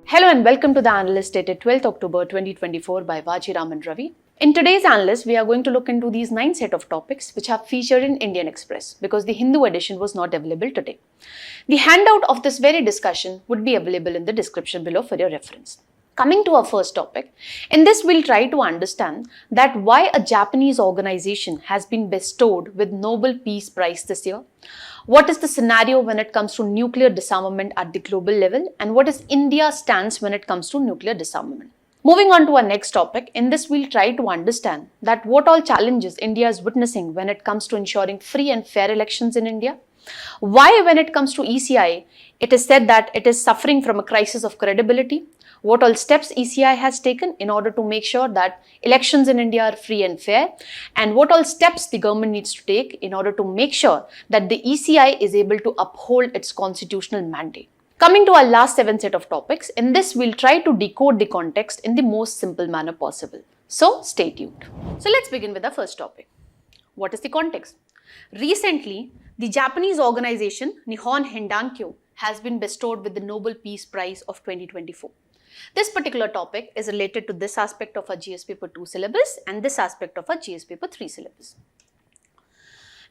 Hello and welcome to the Analyst dated 12th October 2024 by Vajiram and Ravi. In today's Analyst, we are going to look into these 9 set of topics which have featured in Indian Express because the Hindu edition was not available today. The handout of this very discussion would be available in the description below for your reference. Coming to our first topic, in this we'll try to understand that why a Japanese organization has been bestowed with Nobel Peace Prize this year. What is the scenario when it comes to nuclear disarmament at the global level, and what is India's stance when it comes to nuclear disarmament? Moving on to our next topic, in this we'll try to understand that what all challenges India is witnessing when it comes to ensuring free and fair elections in India. Why when it comes to ECI, it is said that it is suffering from a crisis of credibility. What all steps ECI has taken in order to make sure that elections in India are free and fair, and what all steps the government needs to take in order to make sure that the ECI is able to uphold its constitutional mandate. Coming to our last 7 set of topics, in this we'll try to decode the context in the most simple manner possible. So stay tuned. So let's begin with our first topic. What is the context? Recently, the Japanese organization Nihon Hindankyo has been bestowed with the Nobel Peace Prize of 2024. This particular topic is related to this aspect of our GS paper 2 syllabus and this aspect of our GS paper 3 syllabus.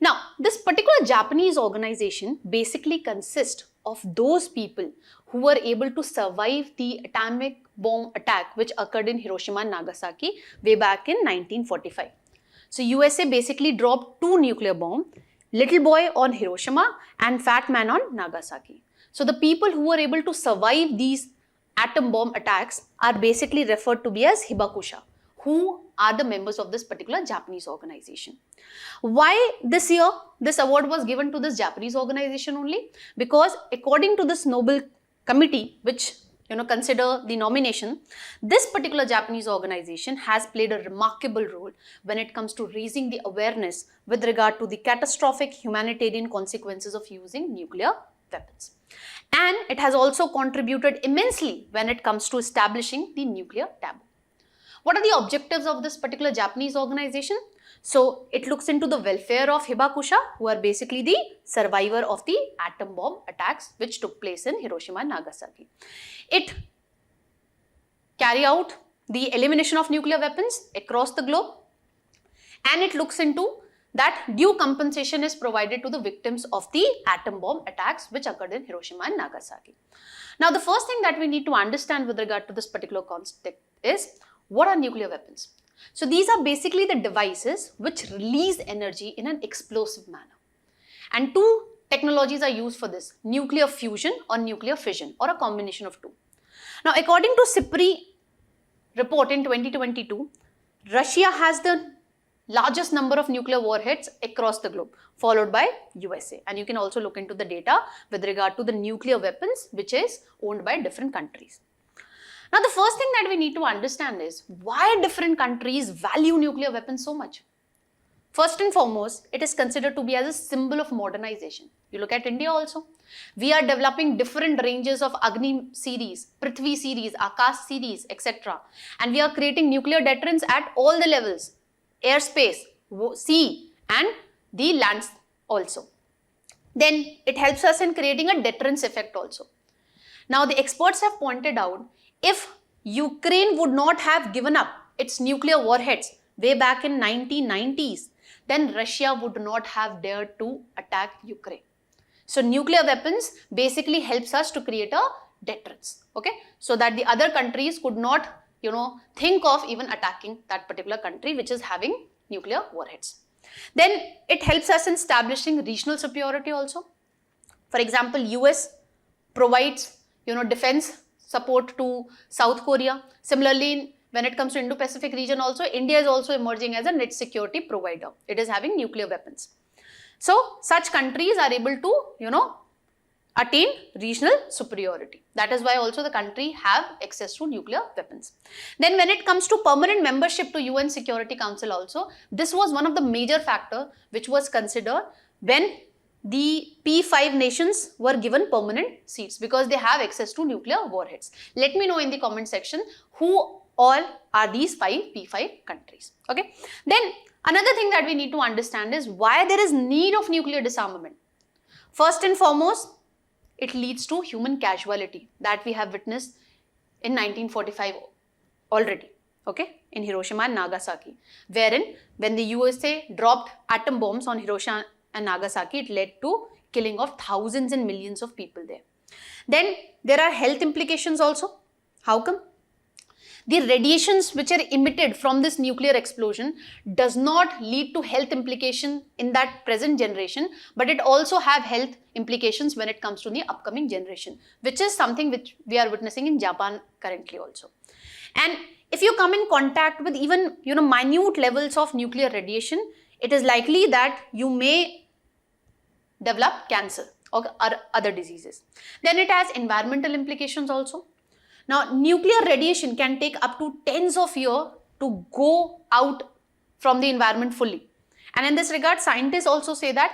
Now, this particular Japanese organization basically consists of those people who were able to survive the atomic bomb attack which occurred in Hiroshima and Nagasaki way back in 1945. So, USA basically dropped 2 nuclear bombs, little boy on Hiroshima and fat man on Nagasaki. So, the people who were able to survive these atom bomb attacks are basically referred to be as hibakusha, who are the members of this particular Japanese organization. Why this year this award was given to this Japanese organization only? Because according to this Nobel committee, which consider the nomination, this particular Japanese organization has played a remarkable role when it comes to raising the awareness with regard to the catastrophic humanitarian consequences of using nuclear weapons. And it has also contributed immensely when it comes to establishing the nuclear taboo. What are the objectives of this particular Japanese organization? So, it looks into the welfare of hibakusha, who are basically the survivor of the atom bomb attacks which took place in Hiroshima and Nagasaki. It carry out the elimination of nuclear weapons across the globe, and it looks into that due compensation is provided to the victims of the atom bomb attacks which occurred in Hiroshima and Nagasaki. Now, the first thing that we need to understand with regard to this particular concept is, what are nuclear weapons? So, these are basically the devices which release energy in an explosive manner. And 2 technologies are used for this, nuclear fusion or nuclear fission, or a combination of 2. Now, according to SIPRI report in 2022, Russia has the largest number of nuclear warheads across the globe, followed by USA. And you can also look into the data with regard to the nuclear weapons which is owned by different countries. Now, the first thing that we need to understand is why different countries value nuclear weapons so much. First and foremost, it is considered to be as a symbol of modernization. You look at India also. We are developing different ranges of Agni series, Prithvi series, Akash series, etc. And we are creating nuclear deterrents at all the levels. Airspace, sea and the lands also. Then it helps us in creating a deterrence effect also. Now, the experts have pointed out, if Ukraine would not have given up its nuclear warheads way back in 1990s, then Russia would not have dared to attack Ukraine. So, nuclear weapons basically helps us to create a deterrence, okay, so that the other countries could not think of even attacking that particular country which is having nuclear warheads. Then it helps us in establishing regional superiority also. For example, US provides defense support to South Korea. Similarly, when it comes to Indo-Pacific region also, India is also emerging as a net security provider. It is having nuclear weapons. So, such countries are able to, attain regional superiority. That is why also the country have access to nuclear weapons. Then when it comes to permanent membership to UN Security Council also, this was one of the major factor which was considered when the P5 nations were given permanent seats because they have access to nuclear warheads. Let me know in the comment section who all are these P5 countries. Okay. Then another thing that we need to understand is why there is need of nuclear disarmament. First and foremost, it leads to human casualty that we have witnessed in 1945 already, okay, in Hiroshima and Nagasaki, wherein when the USA dropped atom bombs on Hiroshima and Nagasaki, it led to killing of thousands and millions of people there. Then there are health implications also. How come? The radiations which are emitted from this nuclear explosion does not lead to health implication in that present generation, but it also have health implications when it comes to the upcoming generation, which is something which we are witnessing in Japan currently also. And if you come in contact with even minute levels of nuclear radiation, it is likely that you may develop cancer or other diseases. Then it has environmental implications also. Now, nuclear radiation can take up to tens of years to go out from the environment fully. And in this regard, scientists also say that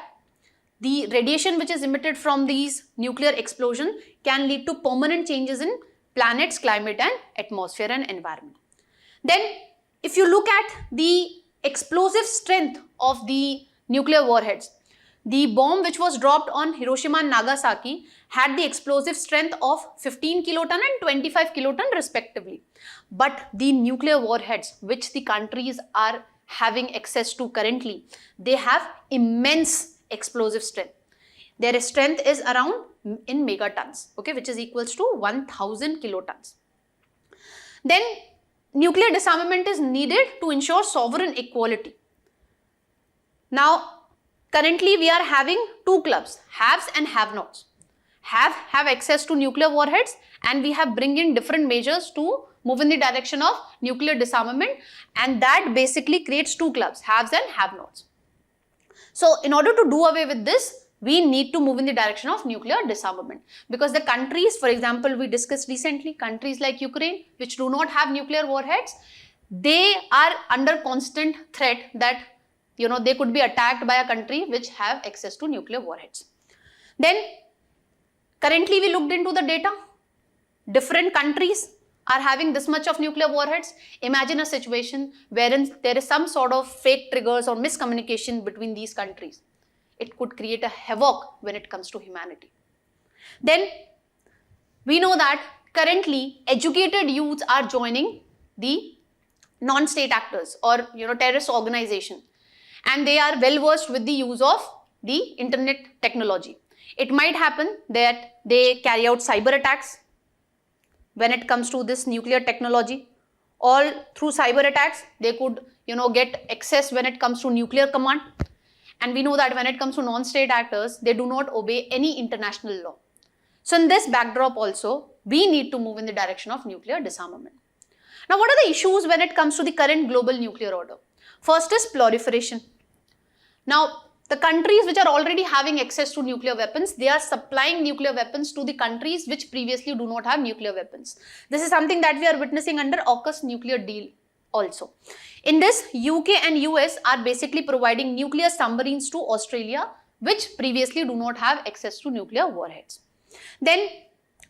the radiation which is emitted from these nuclear explosions can lead to permanent changes in planet's climate and atmosphere and environment. Then, if you look at the explosive strength of the nuclear warheads, the bomb which was dropped on Hiroshima and Nagasaki had the explosive strength of 15 kiloton and 25 kiloton respectively. But the nuclear warheads which the countries are having access to currently, they have immense explosive strength. Their strength is around in megatons, okay, which is equals to 1000 kilotons. Then nuclear disarmament is needed to ensure sovereign equality. Now, currently we are having two clubs, haves and have-nots. Have access to nuclear warheads, and we have bring in different measures to move in the direction of nuclear disarmament, and that basically creates two clubs, haves and have-nots. So in order to do away with this, we need to move in the direction of nuclear disarmament, because the countries, for example, we discussed recently, countries like Ukraine, which do not have nuclear warheads, they are under constant threat that they could be attacked by a country which have access to nuclear warheads. Then currently we looked into the data. Different countries are having this much of nuclear warheads. Imagine a situation wherein there is some sort of fake triggers or miscommunication between these countries. It could create a havoc when it comes to humanity. Then we know that currently educated youths are joining the non-state actors or terrorist organization, and they are well versed with the use of the internet technology. It might happen that they carry out cyber attacks when it comes to this nuclear technology, or through cyber attacks they could get access when it comes to nuclear command. And we know that when it comes to non-state actors, they do not obey any international law. So in this backdrop also, we need to move in the direction of nuclear disarmament. Now, what are the issues when it comes to the current global nuclear order? First is proliferation. Now, the countries which are already having access to nuclear weapons, they are supplying nuclear weapons to the countries which previously do not have nuclear weapons. This is something that we are witnessing under AUKUS nuclear deal also. In this, UK and US are basically providing nuclear submarines to Australia, which previously do not have access to nuclear warheads. Then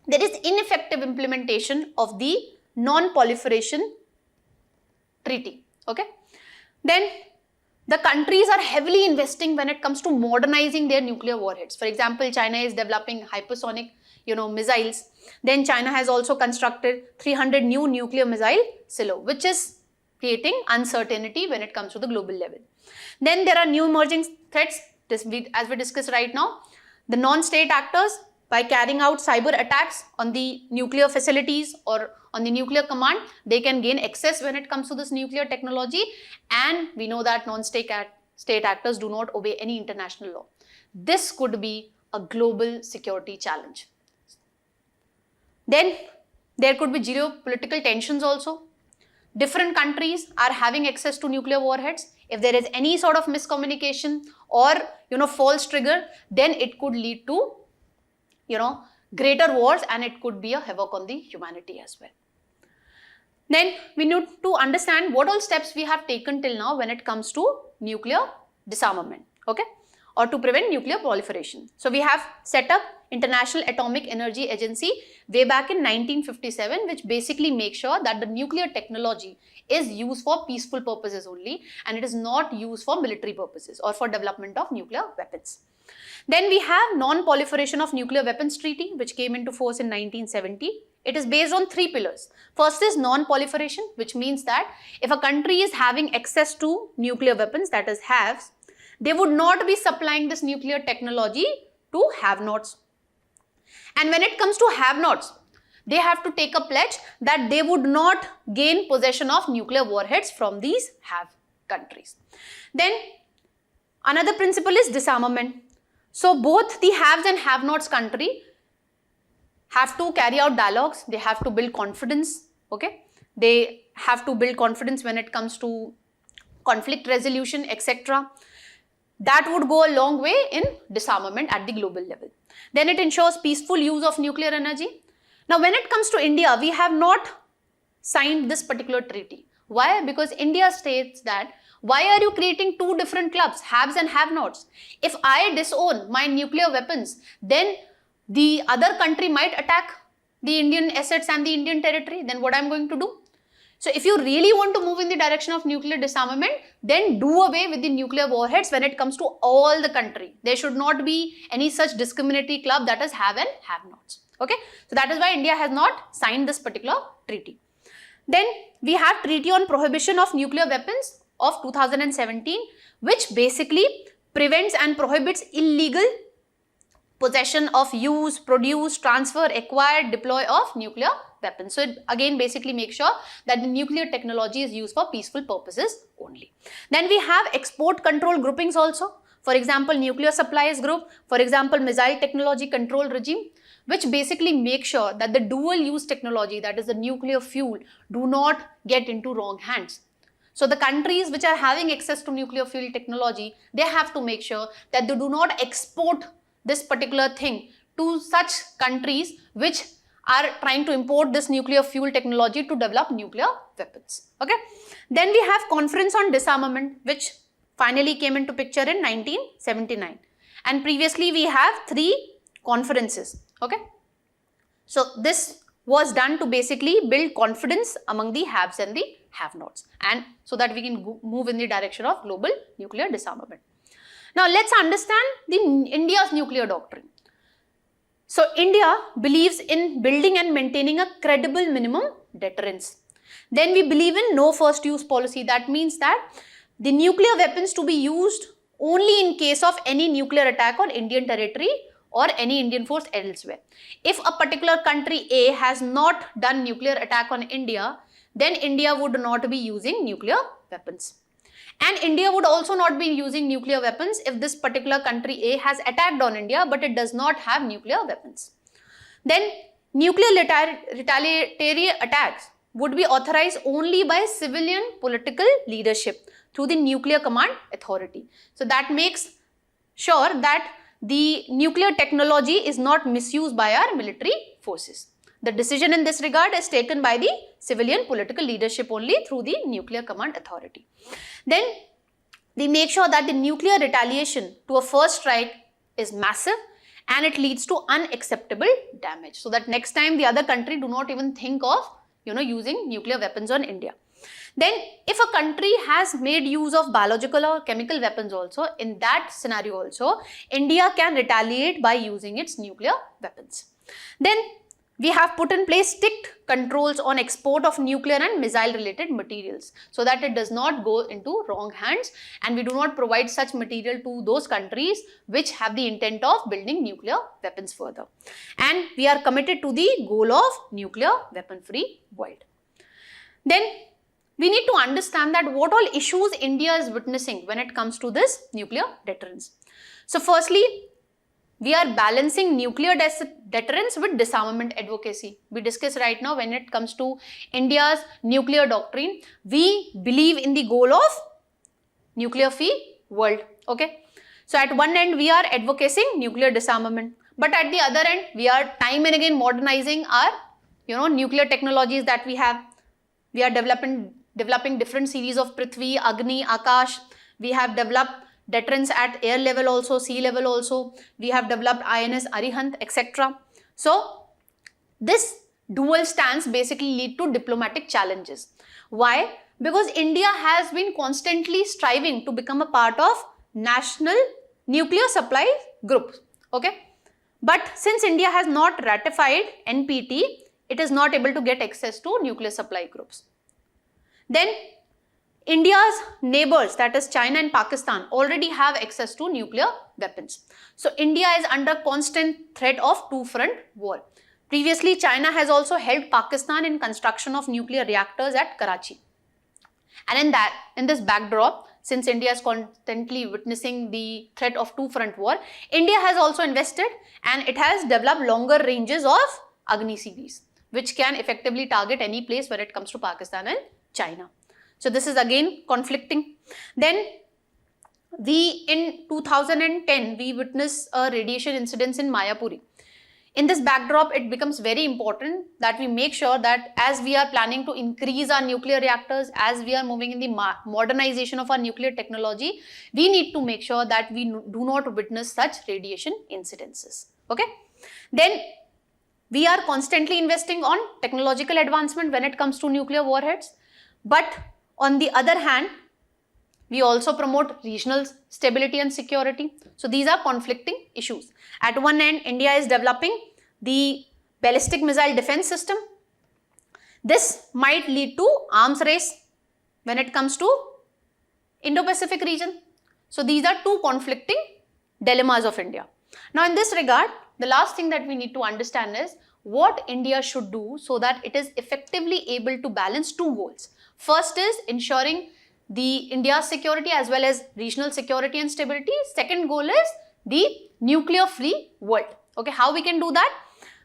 there is ineffective implementation of the non-proliferation treaty. Okay. Then the countries are heavily investing when it comes to modernizing their nuclear warheads. For example, China is developing hypersonic missiles. Then China has also constructed 300 new nuclear missile silos, which is creating uncertainty when it comes to the global level. Then there are new emerging threats, as we discussed right now. The non-state actors, by carrying out cyber attacks on the nuclear facilities or on the nuclear command, they can gain access when it comes to this nuclear technology. And we know that non-state actors do not obey any international law. This could be a global security challenge. Then there could be geopolitical tensions also. Different countries are having access to nuclear warheads. If there is any sort of miscommunication or false trigger, then it could lead to greater wars, and it could be a havoc on the humanity as well. Then we need to understand what all steps we have taken till now when it comes to nuclear disarmament, okay, or to prevent nuclear proliferation. So we have set up International Atomic Energy Agency way back in 1957, which basically makes sure that the nuclear technology is used for peaceful purposes only, and it is not used for military purposes or for development of nuclear weapons. Then we have Non-Proliferation of Nuclear Weapons Treaty, which came into force in 1970. It is based on 3 pillars. First is non-proliferation, which means that if a country is having access to nuclear weapons, that is haves, they would not be supplying this nuclear technology to have-nots. And when it comes to have-nots, they have to take a pledge that they would not gain possession of nuclear warheads from these have countries. Then another principle is disarmament. So both the haves and have-nots country have to carry out dialogues, they have to build confidence, okay? They have to build confidence when it comes to conflict resolution, etc. That would go a long way in disarmament at the global level. Then it ensures peaceful use of nuclear energy. Now, when it comes to India, we have not signed this particular treaty. Why? Because India states that, why are you creating 2 different clubs, haves and have-nots? If I disown my nuclear weapons, then the other country might attack the Indian assets and the Indian territory. Then what I'm going to do? So if you really want to move in the direction of nuclear disarmament, then do away with the nuclear warheads when it comes to all the country. There should not be any such discriminatory club that is have and have-nots. Okay, so that is why India has not signed this particular treaty. Then we have Treaty on Prohibition of Nuclear Weapons of 2017, which basically prevents and prohibits illegal possession of, use, produce, transfer, acquire, deploy of nuclear weapons. So it again basically makes sure that the nuclear technology is used for peaceful purposes only. Then we have export control groupings also. For example, nuclear supplies group, for example, missile technology control regime, which basically make sure that the dual use technology, that is the nuclear fuel, do not get into wrong hands. So the countries which are having access to nuclear fuel technology, they have to make sure that they do not export this particular thing to such countries which are trying to import this nuclear fuel technology to develop nuclear weapons. Okay. Then we have Conference on Disarmament, which finally came into picture in 1979. And previously we have 3 conferences. Okay. So this was done to basically build confidence among the haves and the have-nots, and so that we can move in the direction of global nuclear disarmament. Now let's understand India's nuclear doctrine. So India believes in building and maintaining a credible minimum deterrence. Then we believe in no first use policy. That means that the nuclear weapons to be used only in case of any nuclear attack on Indian territory or any Indian force elsewhere. If a particular country A has not done nuclear attack on India, then India would not be using nuclear weapons. And India would also not be using nuclear weapons if this particular country A has attacked on India, but it does not have nuclear weapons. Then nuclear retaliatory attacks would be authorized only by civilian political leadership through the Nuclear Command Authority. So that makes sure that the nuclear technology is not misused by our military forces. The decision in this regard is taken by the civilian political leadership only through the Nuclear Command Authority. Then we make sure that the nuclear retaliation to a first strike is massive and it leads to unacceptable damage, so that next time the other country do not even think of using nuclear weapons on India. Then if a country has made use of biological or chemical weapons also, in that scenario also, India can retaliate by using its nuclear weapons. Then we have put in place strict controls on export of nuclear and missile related materials so that it does not go into wrong hands, and we do not provide such material to those countries which have the intent of building nuclear weapons further. And we are committed to the goal of nuclear weapon free world. Then we need to understand that what all issues India is witnessing when it comes to this nuclear deterrence. So firstly, we are balancing nuclear deterrence with disarmament advocacy. We discuss right now when it comes to India's nuclear doctrine, we believe in the goal of nuclear free world. Okay. So at one end we are advocating nuclear disarmament, but at the other end we are time and again modernizing our nuclear technologies that we have. We are developing different series of Prithvi, Agni, Akash. We have developed deterrence at air level also, sea level also. We have developed INS, Arihant, etc. So this dual stance basically lead to diplomatic challenges. Why? Because India has been constantly striving to become a part of national nuclear supply group. Okay. But since India has not ratified NPT, it is not able to get access to nuclear supply groups. Then India's neighbors, that is China and Pakistan, already have access to nuclear weapons. So India is under constant threat of two-front war. Previously, China has also helped Pakistan in construction of nuclear reactors at Karachi. And in this backdrop, since India is constantly witnessing the threat of two-front war, India has also invested and it has developed longer ranges of Agni series, which can effectively target any place when it comes to Pakistan and China. So this is again conflicting. Then in 2010, we witnessed a radiation incident in Mayapuri. In this backdrop, it becomes very important that we make sure that as we are planning to increase our nuclear reactors, as we are moving in the modernization of our nuclear technology, we need to make sure that we do not witness such radiation incidences. Okay. Then we are constantly investing on technological advancement when it comes to nuclear warheads. But on the other hand, we also promote regional stability and security. So these are conflicting issues. At one end, India is developing the ballistic missile defense system. This might lead to arms race when it comes to Indo-Pacific region. So these are two conflicting dilemmas of India. Now in this regard, the last thing that we need to understand is what India should do so that it is effectively able to balance two goals. First is ensuring the India's security as well as regional security and stability. Second goal is the nuclear free world. Okay, how we can do that?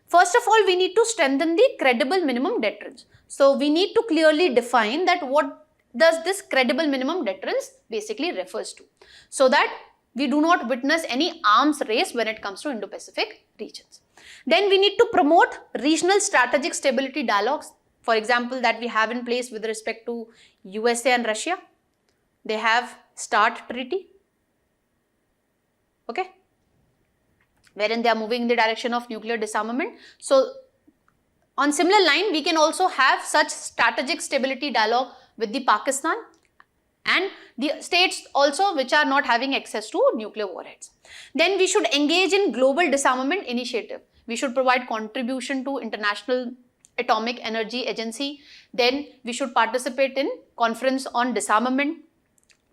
First of all, we need to strengthen the credible minimum deterrence. So we need to clearly define that what does this credible minimum deterrence basically refers to, so that we do not witness any arms race when it comes to Indo-Pacific regions. Then we need to promote regional strategic stability dialogues. For example, that we have in place with respect to USA and Russia. They have START treaty, okay, wherein they are moving in the direction of nuclear disarmament. So on similar line, we can also have such strategic stability dialogue with the Pakistan and the states also which are not having access to nuclear warheads. Then we should engage in global disarmament initiative. We should provide contribution to International Atomic Energy Agency. Then we should participate in conference on disarmament.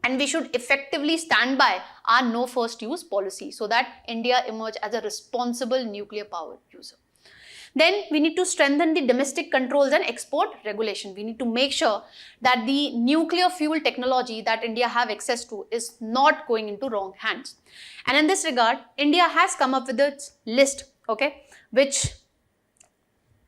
And we should effectively stand by our no first use policy so that India emerge as a responsible nuclear power user. Then we need to strengthen the domestic controls and export regulation. We need to make sure that the nuclear fuel technology that India have access to is not going into wrong hands. And in this regard, India has come up with its list, okay, which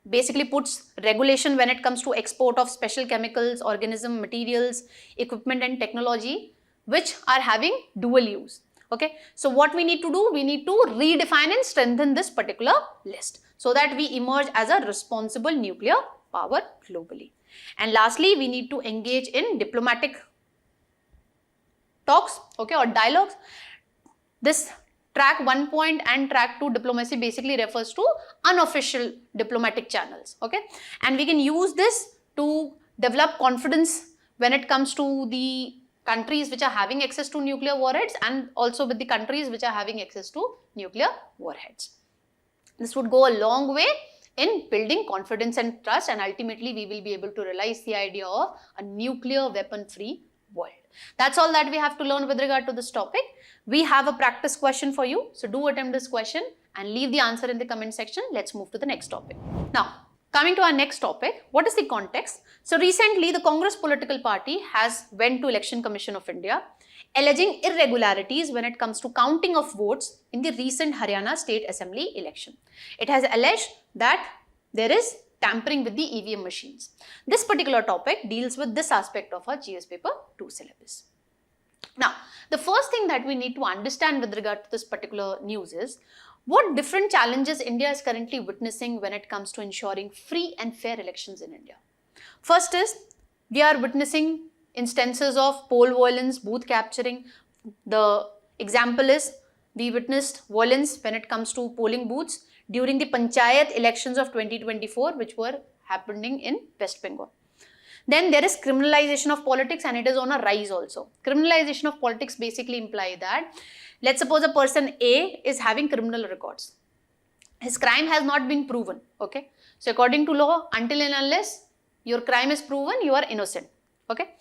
basically puts regulation when it comes to export of special chemicals, organism, materials, equipment and technology which are having dual use. Okay, so what we need to do, we need to redefine and strengthen this particular list so that we emerge as a responsible nuclear power globally. And lastly, we need to engage in diplomatic talks, okay, or dialogues. This track 1 point and track 2 diplomacy basically refers to unofficial diplomatic channels, okay, and we can use this to develop confidence when it comes to the countries which are having access to nuclear warheads and also with the countries which are having access to nuclear warheads. This would go a long way in building confidence and trust, and ultimately we will be able to realize the idea of a nuclear weapon free world. That's all that we have to learn with regard to this topic. We have a practice question for you. So do attempt this question and leave the answer in the comment section. Let's move to the next topic. Now, coming to our next topic, what is the context? So recently, the Congress political party has went to Election Commission of India alleging irregularities when it comes to counting of votes in the recent Haryana State Assembly election. It has alleged that there is tampering with the EVM machines. This particular topic deals with this aspect of our GS paper 2 syllabus. Now, the first thing that we need to understand with regard to this particular news is what different challenges India is currently witnessing when it comes to ensuring free and fair elections in India. First is, we are witnessing instances of poll violence, booth capturing. The example is, we witnessed violence when it comes to polling booths during the Panchayat elections of 2024, which were happening in West Bengal. Then there is criminalization of politics, and it is on a rise also. Criminalization of politics basically imply that let's suppose a person A is having criminal records. His crime has not been proven, okay? So according to law, until and unless your crime is proven, you are innocent, okay?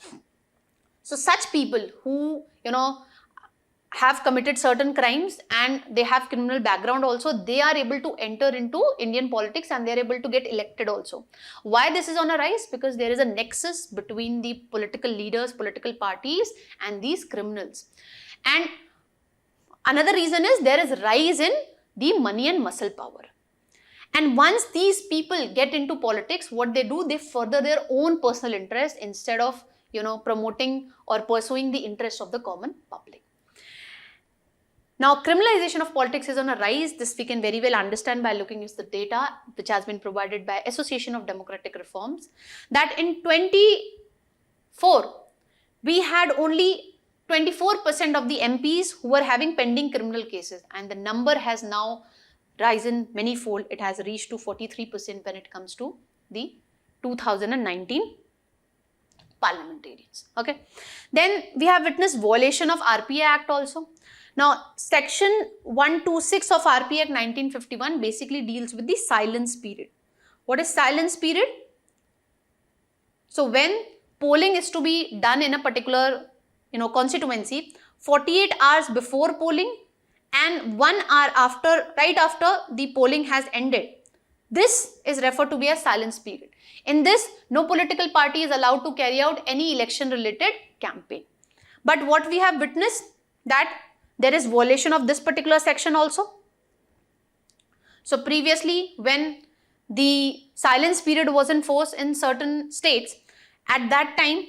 So such people who, have committed certain crimes and they have criminal background also, they are able to enter into Indian politics and they are able to get elected also. Why this is on a rise? Because there is a nexus between the political leaders, political parties and these criminals. And another reason is there is rise in the money and muscle power. And once these people get into politics, what they do, they further their own personal interest instead of, promoting or pursuing the interest of the common public. Now, criminalization of politics is on a rise. This we can very well understand by looking at the data which has been provided by Association of Democratic Reforms, that in 24, we had only 24% of the MPs who were having pending criminal cases, and the number has now risen manyfold. It has reached to 43% when it comes to the 2019 parliamentarians. Okay. Then we have witnessed violation of RPA Act also. Now, section 126 of RPA Act 1951 basically deals with the silence period. What is silence period? So, when polling is to be done in a particular, constituency, 48 hours before polling and 1 hour after, right after the polling has ended, this is referred to be a silence period. In this, no political party is allowed to carry out any election related campaign. But what we have witnessed, that there is violation of this particular section also. So previously, when the silence period was in force in certain states, at that time,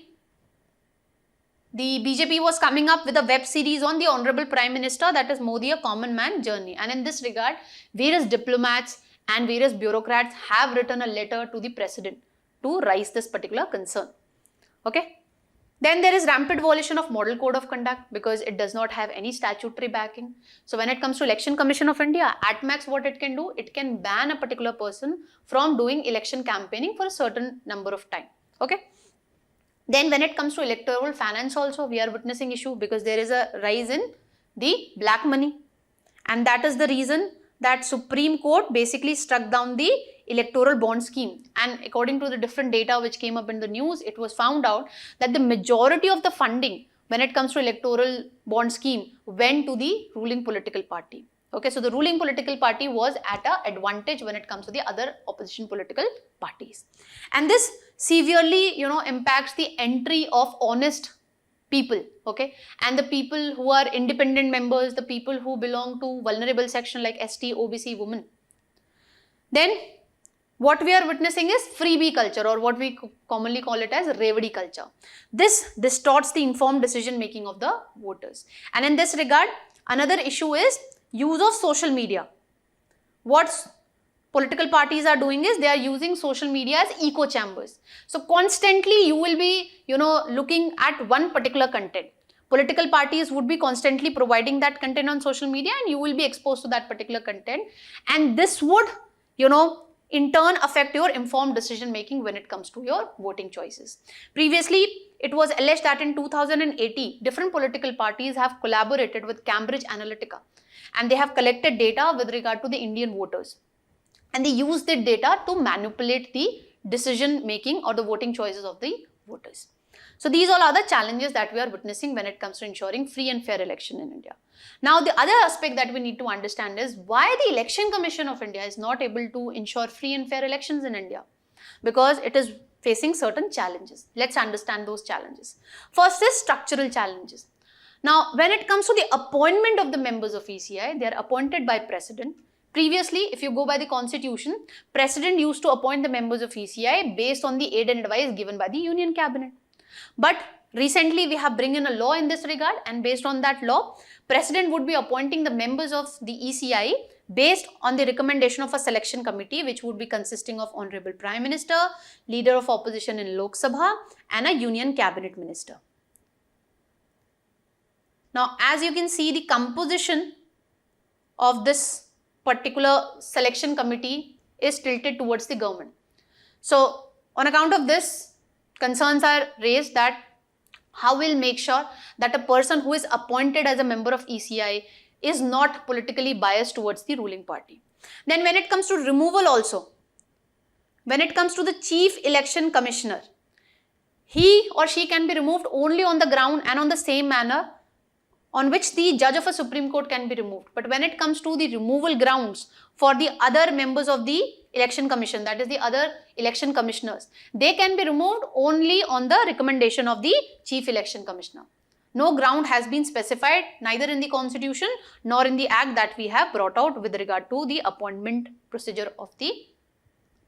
the BJP was coming up with a web series on the Honorable Prime Minister, that is Modi, a common man journey. And in this regard, various diplomats and various bureaucrats have written a letter to the President to raise this particular concern. Okay. Then there is rampant violation of Model Code of Conduct because it does not have any statutory backing. So when it comes to Election Commission of India, at max what it can do, it can ban a particular person from doing election campaigning for a certain number of time. Okay. Then when it comes to electoral finance also, we are witnessing issue because there is a rise in the black money. And that is the reason that Supreme Court basically struck down the electoral bond scheme. And according to the different data which came up in the news, it was found out that the majority of the funding when it comes to electoral bond scheme went to the ruling political party. Okay, so the ruling political party was at an advantage when it comes to the other opposition political parties. And this severely, impacts the entry of honest people, okay, and the people who are independent members, the people who belong to vulnerable section like ST, OBC, women. Then what we are witnessing is freebie culture, or what we commonly call it as Revadi culture. This distorts the informed decision making of the voters. And in this regard, another issue is use of social media. What political parties are doing is they are using social media as echo chambers. So constantly you will be, looking at one particular content. Political parties would be constantly providing that content on social media and you will be exposed to that particular content. And this would, in turn affect your informed decision making when it comes to your voting choices. Previously, it was alleged that in 2018, different political parties have collaborated with Cambridge Analytica and they have collected data with regard to the Indian voters. And they use the data to manipulate the decision making or the voting choices of the voters. So these all are the challenges that we are witnessing when it comes to ensuring free and fair election in India. Now the other aspect that we need to understand is why the Election Commission of India is not able to ensure free and fair elections in India. Because it is facing certain challenges. Let's understand those challenges. First is structural challenges. Now when it comes to the appointment of the members of ECI, they are appointed by President. Previously, if you go by the constitution, President used to appoint the members of ECI based on the aid and advice given by the Union Cabinet. But recently, we have bring in a law in this regard, and based on that law, President would be appointing the members of the ECI based on the recommendation of a selection committee, which would be consisting of Honorable Prime Minister, Leader of Opposition in Lok Sabha, and a Union Cabinet Minister. Now, as you can see, the composition of this particular selection committee is tilted towards the government. So, on account of this, concerns are raised that how we'll make sure that a person who is appointed as a member of ECI is not politically biased towards the ruling party. Then when it comes to removal also, when it comes to the Chief Election Commissioner, he or she can be removed only on the ground and on the same manner on which the judge of a Supreme Court can be removed. But when it comes to the removal grounds for the other members of the Election Commission, that is the other election commissioners, they can be removed only on the recommendation of the Chief Election Commissioner. No ground has been specified neither in the Constitution nor in the Act that we have brought out with regard to the appointment procedure of the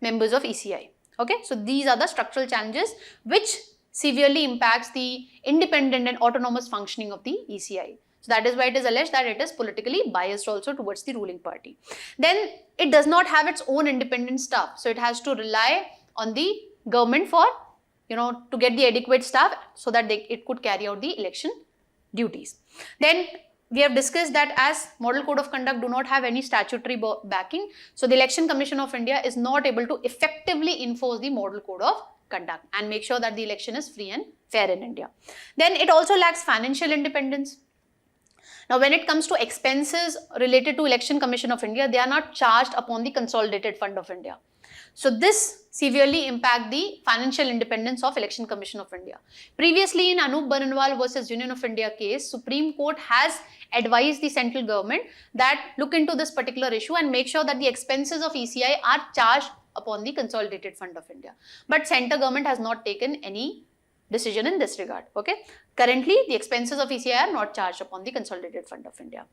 members of ECI. Okay, so these are the structural challenges which severely impacts the independent and autonomous functioning of the ECI. So that is why it is alleged that it is politically biased also towards the ruling party. Then it does not have its own independent staff. So it has to rely on the government for, to get the adequate staff so that it could carry out the election duties. Then we have discussed that as Model Code of Conduct do not have any statutory backing, so the Election Commission of India is not able to effectively enforce the Model Code of Conduct and make sure that the election is free and fair in India. Then it also lacks financial independence. Now, when it comes to expenses related to Election Commission of India, they are not charged upon the Consolidated Fund of India. So this severely impacts the financial independence of Election Commission of India. Previously in Anup Baranwal versus Union of India case, Supreme Court has advised the central government that look into this particular issue and make sure that the expenses of ECI are charged upon the Consolidated Fund of India. But central government has not taken any decision in this regard. Okay. Currently, the expenses of ECI are not charged upon the Consolidated Fund of India.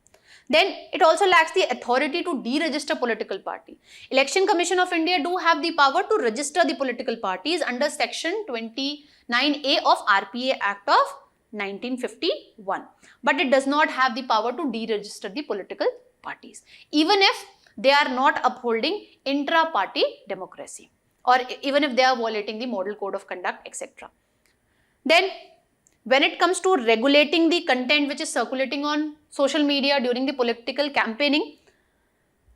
Then it also lacks the authority to deregister political party. Election Commission of India do have the power to register the political parties under section 29A of RPA Act of 1951. But it does not have the power to deregister the political parties, even if they are not upholding intra-party democracy or even if they are violating the Model Code of Conduct, etc. Then when it comes to regulating the content which is circulating on social media during the political campaigning,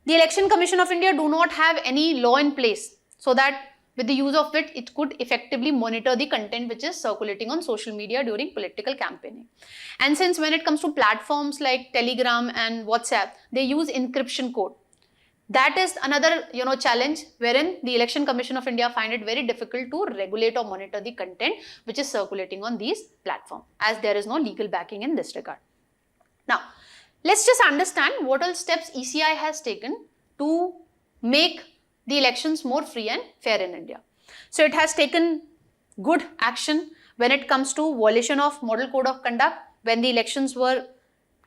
the Election Commission of India do not have any law in place so that with the use of it could effectively monitor the content which is circulating on social media during political campaigning. And since when it comes to platforms like Telegram and WhatsApp, they use encryption code. That is another challenge wherein the Election Commission of India find it very difficult to regulate or monitor the content which is circulating on these platforms, as there is no legal backing in this regard. Now, let's just understand what all steps ECI has taken to make the elections more free and fair in India. So it has taken good action when it comes to violation of Model Code of Conduct when the elections were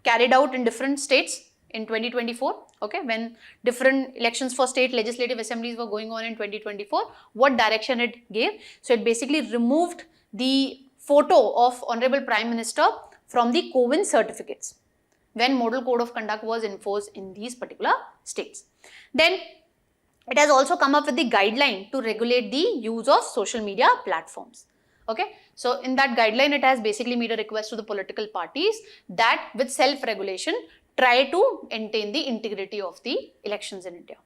carried out in different states in 2024, okay, when different elections for state legislative assemblies were going on in 2024, what direction it gave. So it basically removed the photo of Honorable Prime Minister from the COVID certificates when Model Code of Conduct was enforced in these particular states. Then it has also come up with the guideline to regulate the use of social media platforms. Okay, so in that guideline, it has basically made a request to the political parties that with self-regulation, try to maintain the integrity of the elections in India.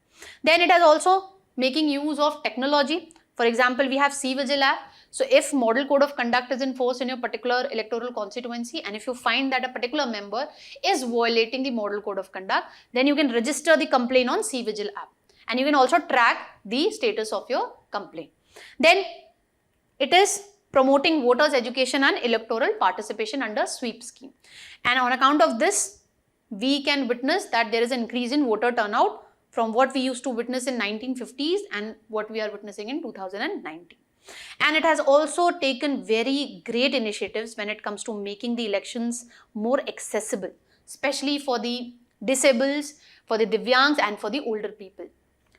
Then it has also making use of technology. For example, we have C-Vigil app. So if Model Code of Conduct is enforced in your particular electoral constituency and if you find that a particular member is violating the Model Code of Conduct, then you can register the complaint on C-Vigil app and you can also track the status of your complaint. Then it is promoting voters' education and electoral participation under sweep scheme. And on account of this, we can witness that there is an increase in voter turnout from what we used to witness in 1950s and what we are witnessing in 2019. And it has also taken very great initiatives when it comes to making the elections more accessible, especially for the disabled, for the Divyangs and for the older people.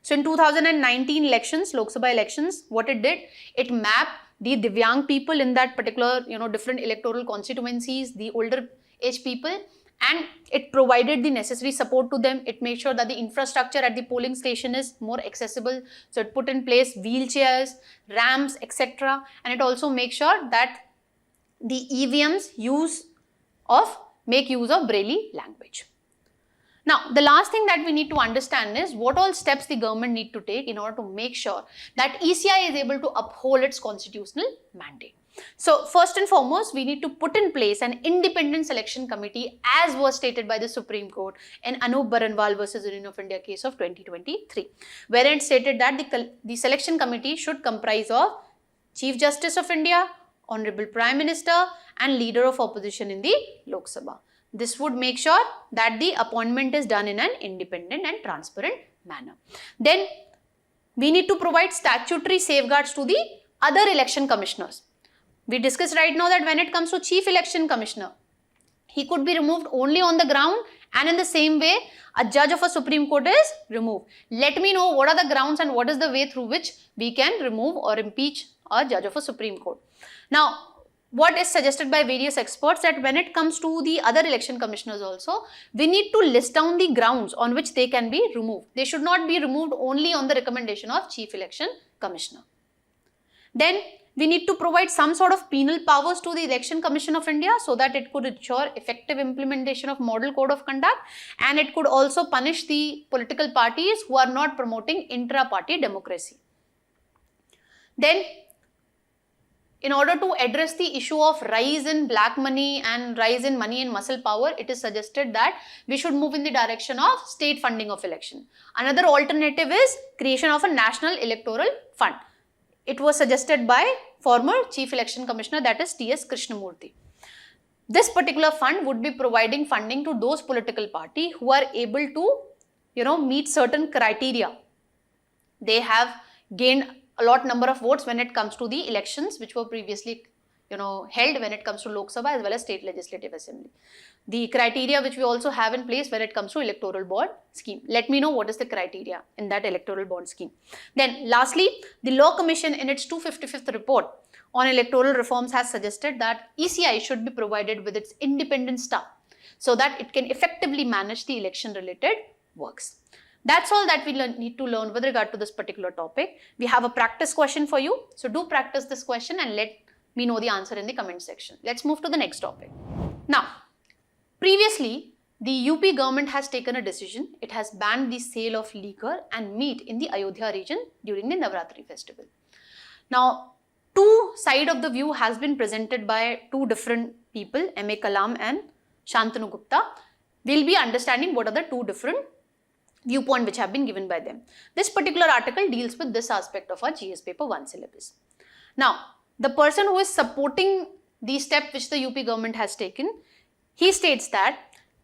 So in 2019 elections, Lok Sabha elections, what it did, it mapped the Divyang people in that particular, different electoral constituencies, the older age people, and it provided the necessary support to them. It made sure that the infrastructure at the polling station is more accessible. So it put in place wheelchairs, ramps, etc. And it also makes sure that the EVMs make use of Braille language. Now, the last thing that we need to understand is what all steps the government need to take in order to make sure that ECI is able to uphold its constitutional mandate. So first and foremost, we need to put in place an independent selection committee as was stated by the Supreme Court in Anup Baranwal versus Union of India case of 2023, wherein it stated that the selection committee should comprise of Chief Justice of India, Honorable Prime Minister and Leader of Opposition in the Lok Sabha. This would make sure that the appointment is done in an independent and transparent manner. Then we need to provide statutory safeguards to the other election commissioners. We discussed right now that when it comes to Chief Election Commissioner, he could be removed only on the ground, and in the same way, a judge of a Supreme Court is removed. Let me know what are the grounds and what is the way through which we can remove or impeach a judge of a Supreme Court. Now, what is suggested by various experts that when it comes to the other election commissioners also, we need to list down the grounds on which they can be removed. They should not be removed only on the recommendation of Chief Election Commissioner. Then we need to provide some sort of penal powers to the Election Commission of India so that it could ensure effective implementation of Model Code of Conduct, and it could also punish the political parties who are not promoting intra-party democracy. Then, in order to address the issue of rise in black money and rise in money and muscle power, it is suggested that we should move in the direction of state funding of election. Another alternative is creation of a national electoral fund. It was suggested by former Chief Election Commissioner, that is T.S. Krishnamurthy. This particular fund would be providing funding to those political parties who are able to, meet certain criteria. They have gained a lot number of votes when it comes to the elections which were previously held when it comes to Lok Sabha as well as State Legislative Assembly. The criteria which we also have in place when it comes to electoral bond scheme. Let me know what is the criteria in that electoral bond scheme. Then lastly, the Law Commission in its 255th report on electoral reforms has suggested that ECI should be provided with its independent staff so that it can effectively manage the election related works. That's all that we need to learn with regard to this particular topic. We have a practice question for you. So do practice this question and let me know the answer in the comment section. Let's move to the next topic. Now, previously, the UP government has taken a decision. It has banned the sale of liquor and meat in the Ayodhya region during the Navratri festival. Now, two sides of the view has been presented by two different people, M.A. Kalam and Shantanu Gupta. We'll be understanding what are the two different viewpoints which have been given by them. This particular article deals with this aspect of our GS paper 1 syllabus. Now, the person who is supporting the step which the UP government has taken, he states that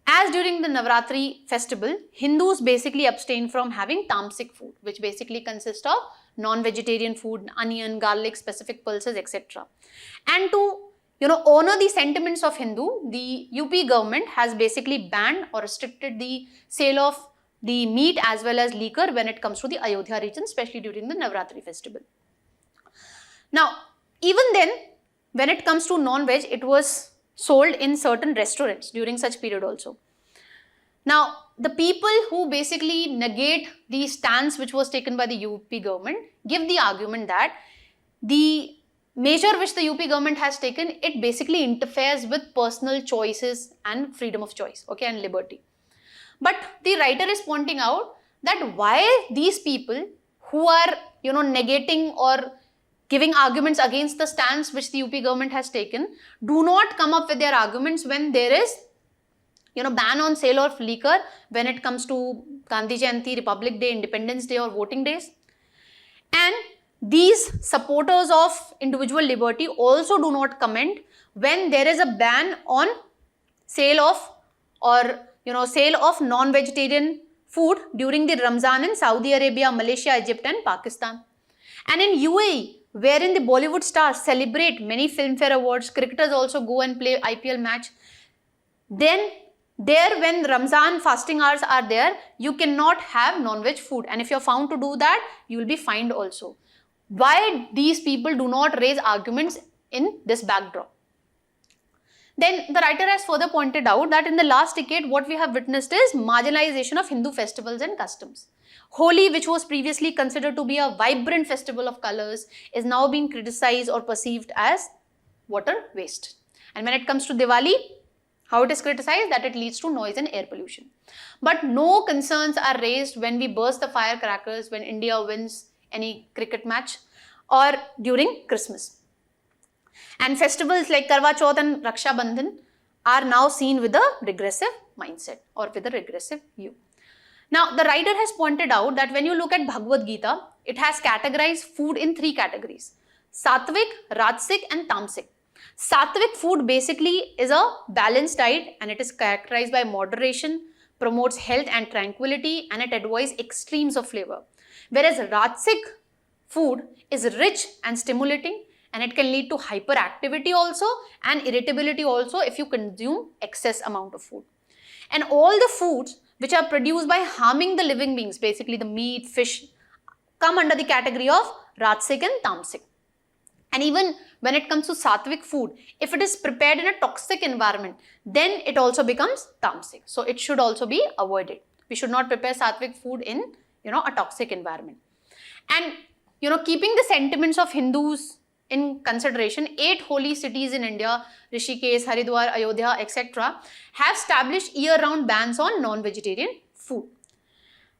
as during the Navratri festival, Hindus basically abstain from having tamasic food, which basically consists of non-vegetarian food, onion, garlic, specific pulses, etc. And to honor the sentiments of Hindu, the UP government has basically banned or restricted the sale of the meat as well as liquor when it comes to the Ayodhya region, especially during the Navratri festival. Now, even then, when it comes to non-veg, it was sold in certain restaurants during such period also. Now, the people who basically negate the stance which was taken by the UP government give the argument that the measure which the UP government has taken, it basically interferes with personal choices and freedom of choice, and liberty. But the writer is pointing out that why these people who are, negating or giving arguments against the stance which the UP government has taken do not come up with their arguments when there is, ban on sale of liquor when it comes to Gandhi Jayanti, Republic Day, Independence Day or voting days. And these supporters of individual liberty also do not comment when there is a ban on sale of non-vegetarian food during the Ramzan in Saudi Arabia, Malaysia, Egypt and Pakistan. And in UAE, wherein the Bollywood stars celebrate many Filmfare Awards, cricketers also go and play IPL match. Then there when Ramzan fasting hours are there, you cannot have non-veg food. And if you are found to do that, you will be fined also. Why these people do not raise arguments in this backdrop? Then the writer has further pointed out that in the last decade, what we have witnessed is marginalization of Hindu festivals and customs. Holi, which was previously considered to be a vibrant festival of colors, is now being criticized or perceived as water waste. And when it comes to Diwali, how it is criticized? That it leads to noise and air pollution. But no concerns are raised when we burst the firecrackers when India wins any cricket match or during Christmas. And festivals like Karwa Chauth and Raksha Bandhan are now seen with a regressive mindset or with a regressive view. Now, the writer has pointed out that when you look at Bhagavad Gita, it has categorized food in 3 categories: Sattvic, Rajasic and Tamasic. Sattvic food basically is a balanced diet and it is characterized by moderation, promotes health and tranquility, and it avoids extremes of flavor. Whereas Rajasic food is rich and stimulating, and it can lead to hyperactivity also and irritability also if you consume excess amount of food. And all the foods which are produced by harming the living beings, basically the meat, fish, come under the category of Rajasic and Tamasic. And even when it comes to Sattvic food, if it is prepared in a toxic environment, then it also becomes Tamasic. So it should also be avoided. We should not prepare Sattvic food in, a toxic environment. And, keeping the sentiments of Hindus in consideration, 8 holy cities in India, Rishikesh, Haridwar, Ayodhya, etc., have established year-round bans on non-vegetarian food.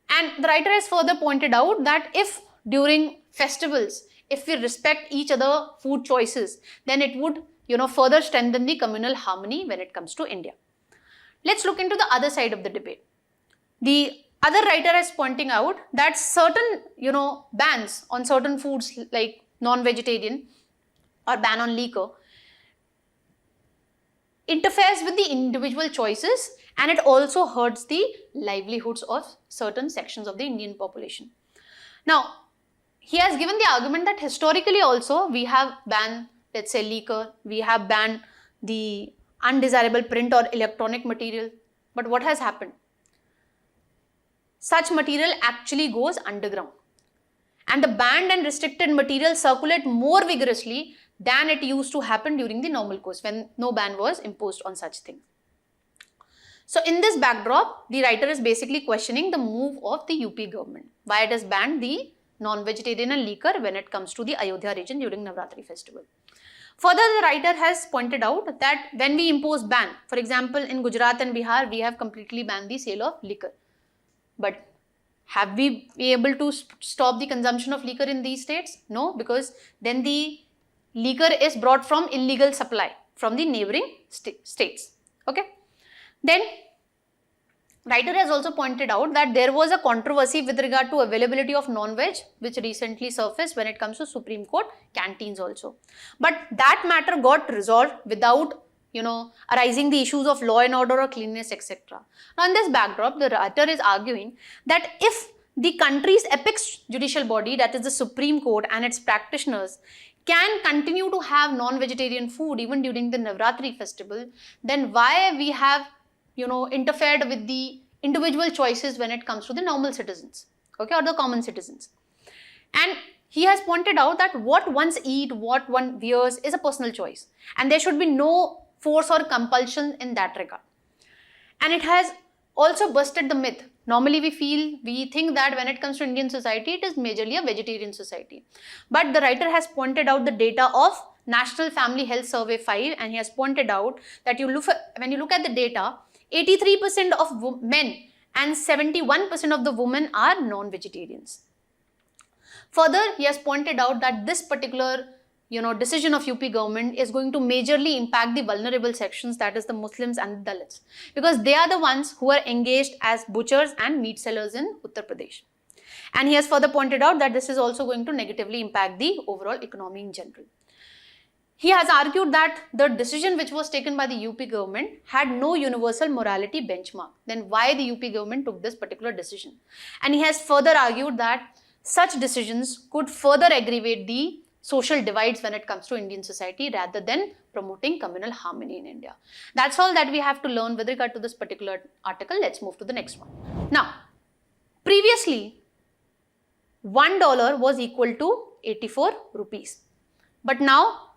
And the writer has further pointed out that if during festivals, if we respect each other food choices, then it would, further strengthen the communal harmony when it comes to India. Let's look into the other side of the debate. The other writer is pointing out that certain, bans on certain foods like non-vegetarian or ban on liquor interferes with the individual choices, and it also hurts the livelihoods of certain sections of the Indian population. Now, he has given the argument that historically also we have banned, let's say, liquor, we have banned the undesirable print or electronic material. But what has happened? Such material actually goes underground. And the banned and restricted material circulate more vigorously than it used to happen during the normal course when no ban was imposed on such things. So in this backdrop, the writer is basically questioning the move of the UP government, why it has banned the non-vegetarian and liquor when it comes to the Ayodhya region during Navratri festival. Further, the writer has pointed out that when we impose ban, for example, in Gujarat and Bihar, we have completely banned the sale of liquor. But have we been able to stop the consumption of liquor in these states? No, because then the liquor is brought from illegal supply from the neighboring states. Okay. Then, writer has also pointed out that there was a controversy with regard to availability of non-veg, which recently surfaced when it comes to Supreme Court canteens also. But that matter got resolved without, arising the issues of law and order or cleanliness, etc. Now, in this backdrop, the writer is arguing that if the country's apex judicial body, that is the Supreme Court and its practitioners, can continue to have non-vegetarian food even during the Navratri festival, then why we have interfered with the individual choices when it comes to the normal citizens, okay, or the common citizens. And he has pointed out that what one eats, what one wears is a personal choice, and there should be no force or compulsion in that regard. And it has also busted the myth. Normally we think that when it comes to Indian society, it is majorly a vegetarian society. But the writer has pointed out the data of National Family Health Survey 5, and he has pointed out that when you look at the data, 83% of men and 71% of the women are non-vegetarians. Further, he has pointed out that this particular decision of UP government is going to majorly impact the vulnerable sections, that is the Muslims and the Dalits, because they are the ones who are engaged as butchers and meat sellers in Uttar Pradesh. And he has further pointed out that this is also going to negatively impact the overall economy in general. He has argued that the decision which was taken by the UP government had no universal morality benchmark. Then why the UP government took this particular decision? And he has further argued that such decisions could further aggravate the social divides when it comes to Indian society rather than promoting communal harmony in India. That's all that we have to learn with regard to this particular article. Let's move to the next one. Now, previously, $1 was equal to 84 rupees. But now,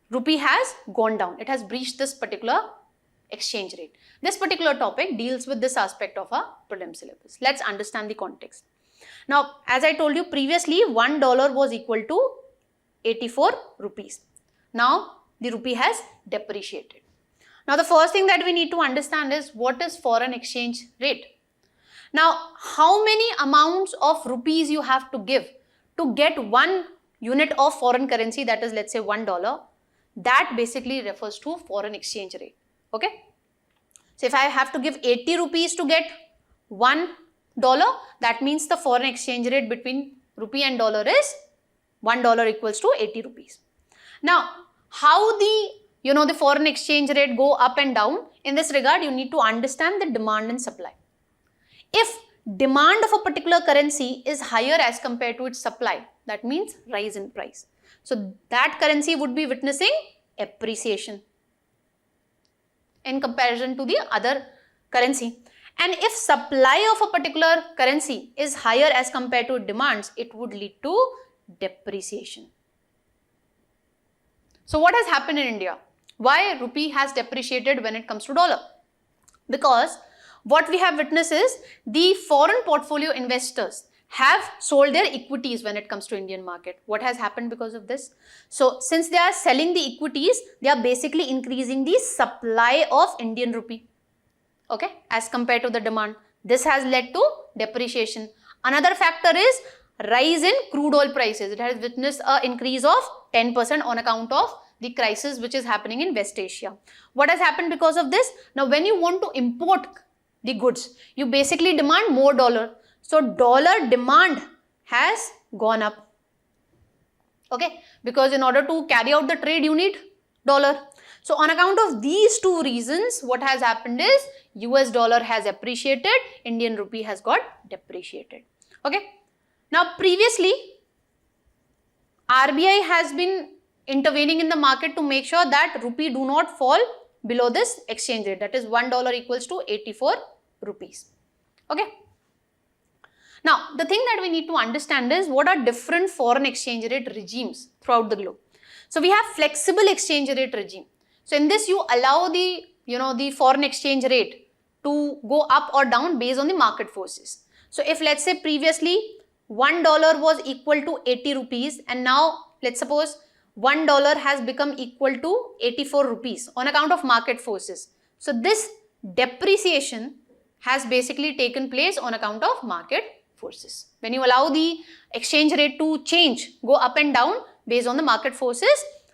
Rupee has gone down. It has breached this particular exchange rate. This particular topic deals with this aspect of our prelim syllabus. Let's understand the context. Now, as I told you previously, $1 was equal to 84 rupees. Now, the rupee has depreciated. Now, the first thing that we need to understand is what is foreign exchange rate. Now, how many amounts of rupees you have to give to get 1 unit of foreign currency, that is, let's say $1, that basically refers to foreign exchange rate. Okay. So if I have to give 80 rupees to get $1, that means the foreign exchange rate between rupee and dollar is $1 equals to 80 rupees. Now, how the foreign exchange rate go up and down? In this regard, you need to understand the demand and supply. If demand of a particular currency is higher as compared to its supply, that means rise in price. So that currency would be witnessing appreciation in comparison to the other currency. And if supply of a particular currency is higher as compared to demands, it would lead to depreciation. So what has happened in India? Why rupee has depreciated when it comes to dollar? Because what we have witnessed is the foreign portfolio investors have sold their equities when it comes to Indian market. What has happened because of this? So since they are selling the equities, they are basically increasing the supply of Indian rupee, okay, as compared to the demand. This has led to depreciation. Another factor is rise in crude oil prices. It has witnessed an increase of 10% on account of the crisis which is happening in West Asia. What has happened because of this? Now when you want to import the goods, you basically demand more dollar. So dollar demand has gone up, okay, because in order to carry out the trade you need dollar. So on account of these two reasons, what has happened is US dollar has appreciated, Indian rupee has got depreciated, okay. Now previously RBI has been intervening in the market to make sure that rupee do not fall below this exchange rate, that is $1 equals to 84 rupees, okay. Now, the thing that we need to understand is what are different foreign exchange rate regimes throughout the globe. So, we have flexible exchange rate regime. So, in this you allow the foreign exchange rate to go up or down based on the market forces. So, if let's say previously $1 was equal to 80 rupees and now let's suppose $1 has become equal to 84 rupees on account of market forces. So, this depreciation has basically taken place on account of market forces. When you allow the exchange rate to change, go up and down based on the market forces,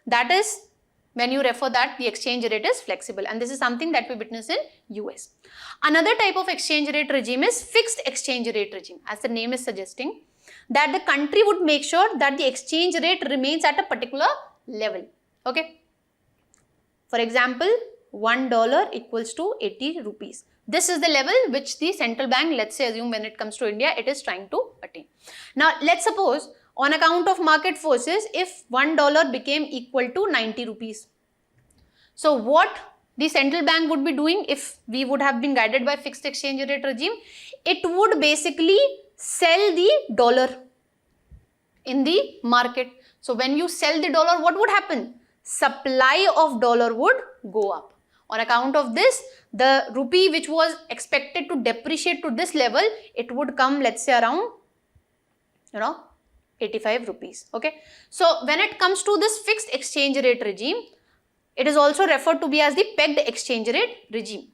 that is when you refer that the exchange rate is flexible, and this is something that we witness in US. Another type of exchange rate regime is fixed exchange rate regime, as the name is suggesting that the country would make sure that the exchange rate remains at a particular level, okay. For example, $1 equals to 80 rupees. This is the level which the central bank, let's say assume when it comes to India, it is trying to attain. Now, let's suppose on account of market forces, if $1 became equal to 90 rupees. So, what the central bank would be doing if we would have been guided by fixed exchange rate regime? It would basically sell the dollar in the market. So, when you sell the dollar, what would happen? Supply of dollar would go up. On account of this, the rupee which was expected to depreciate to this level, it would come, let's say, around 85 rupees, okay. So when it comes to this fixed exchange rate regime, it is also referred to be as the pegged exchange rate regime.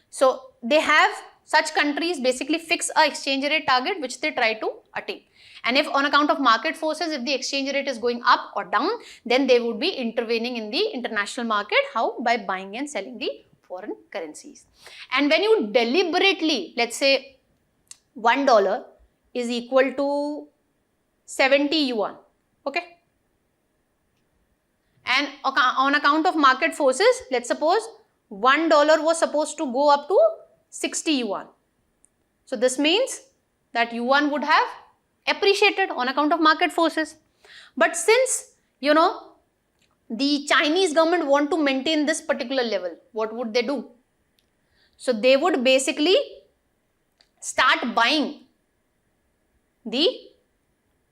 So they have, such countries basically fix a exchange rate target which they try to attain. And if on account of market forces, if the exchange rate is going up or down, then they would be intervening in the international market. How? By buying and selling the foreign currencies. And when you deliberately, let's say $1 is equal to 70 yuan, okay. And on account of market forces, let's suppose $1 was supposed to go up to 60 yuan. So this means that yuan would have appreciated on account of market forces. But since, the Chinese government want to maintain this particular level, what would they do? So they would basically start buying the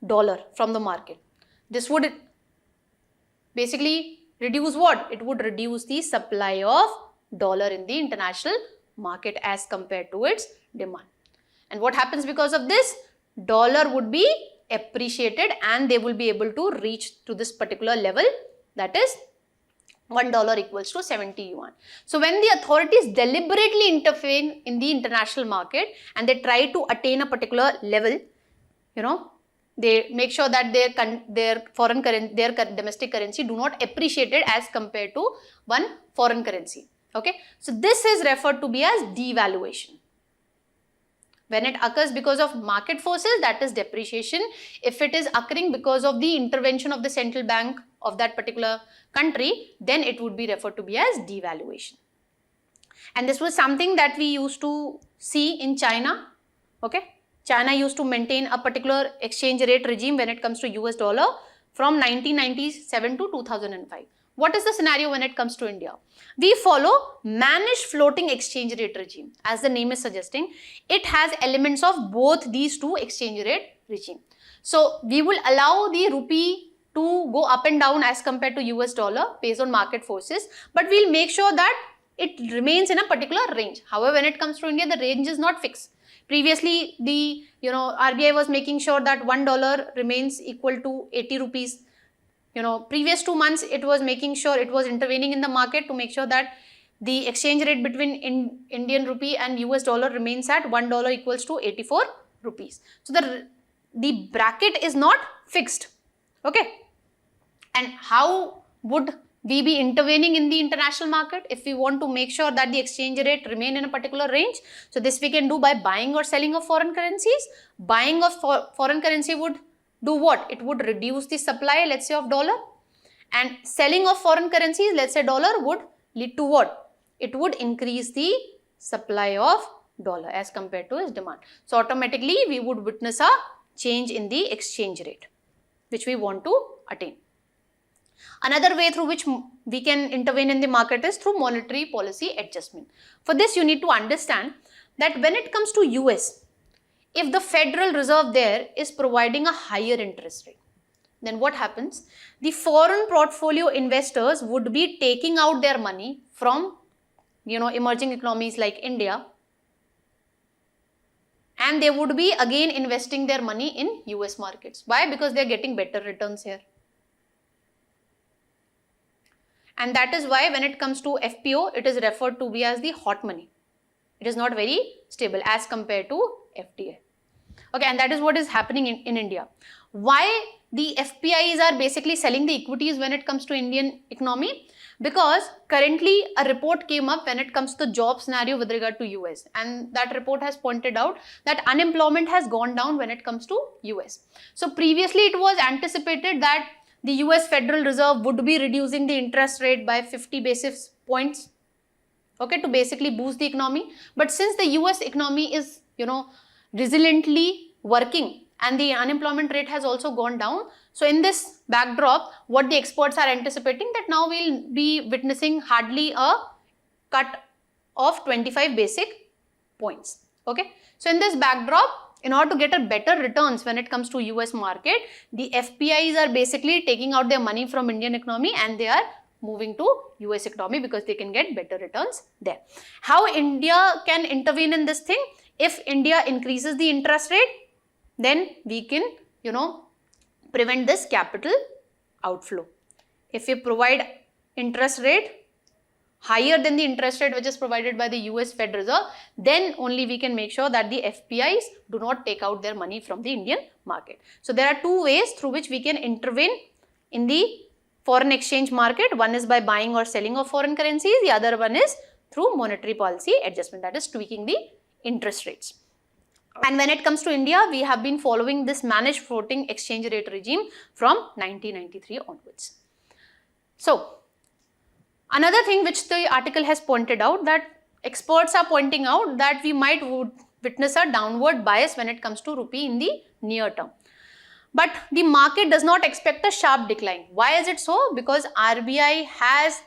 dollar from the market. This would basically reduce what? It would reduce the supply of dollar in the international market as compared to its demand. And what happens because of this? Dollar would be appreciated and they will be able to reach to this particular level, that is $1 equals to 70 yuan. So when the authorities deliberately intervene in the international market and they try to attain a particular level, They make sure that their domestic currency do not appreciate it as compared to one foreign currency. Okay, so this is referred to be as devaluation. When it occurs because of market forces, that is depreciation. If it is occurring because of the intervention of the central bank of that particular country, then it would be referred to be as devaluation. And this was something that we used to see in China. Okay, China used to maintain a particular exchange rate regime when it comes to US dollar from 1997 to 2005. What is the scenario when it comes to India? We follow managed floating exchange rate regime. As the name is suggesting, it has elements of both these two exchange rate regime. So we will allow the rupee to go up and down as compared to US dollar based on market forces, but we'll make sure that it remains in a particular range. However, when it comes to India, the range is not fixed. Previously, the RBI was making sure that $1 remains equal to 80 rupees. Previous 2 months, it was making sure, it was intervening in the market to make sure that the exchange rate between Indian rupee and US dollar remains at $1 equals to 84 rupees. So the bracket is not fixed. Okay. And how would we be intervening in the international market if we want to make sure that the exchange rate remain in a particular range? So this we can do by buying or selling of foreign currencies. Buying of foreign currency would do what? It would reduce the supply, let's say, of dollar. And selling of foreign currencies, let's say dollar, would lead to what? It would increase the supply of dollar as compared to its demand. So automatically we would witness a change in the exchange rate, which we want to attain. Another way through which we can intervene in the market is through monetary policy adjustment. For this, you need to understand that when it comes to US, if the Federal Reserve there is providing a higher interest rate, then what happens? The foreign portfolio investors would be taking out their money from, emerging economies like India, and they would be again investing their money in US markets. Why? Because they are getting better returns here. And that is why when it comes to FPO, it is referred to be as the hot money. It is not very stable as compared to FDI. Okay, and that is what is happening in India. Why the FPIs are basically selling the equities when it comes to Indian economy? Because currently a report came up when it comes to the job scenario with regard to US, and that report has pointed out that unemployment has gone down when it comes to US. So previously it was anticipated that the US Federal Reserve would be reducing the interest rate by 50 basis points, okay, to basically boost the economy. But since the US economy is, resiliently working and the unemployment rate has also gone down, so in this backdrop, what the experts are anticipating that now we'll be witnessing hardly a cut of 25 basic points, okay. So in this backdrop, in order to get a better returns when it comes to US market, the FPIs are basically taking out their money from Indian economy and they are moving to US economy because they can get better returns there. How India can intervene in this thing? If India increases the interest rate, then we can, prevent this capital outflow. If we provide interest rate higher than the interest rate which is provided by the US Fed Reserve, then only we can make sure that the FPIs do not take out their money from the Indian market. So there are two ways through which we can intervene in the foreign exchange market. One is by buying or selling of foreign currencies. The other one is through monetary policy adjustment, that is tweaking the interest rates. And when it comes to India, we have been following this managed floating exchange rate regime from 1993 onwards. So another thing which the article has pointed out, that experts are pointing out that we might witness a downward bias when it comes to rupee in the near term. But the market does not expect a sharp decline. Why is it so? Because RBI has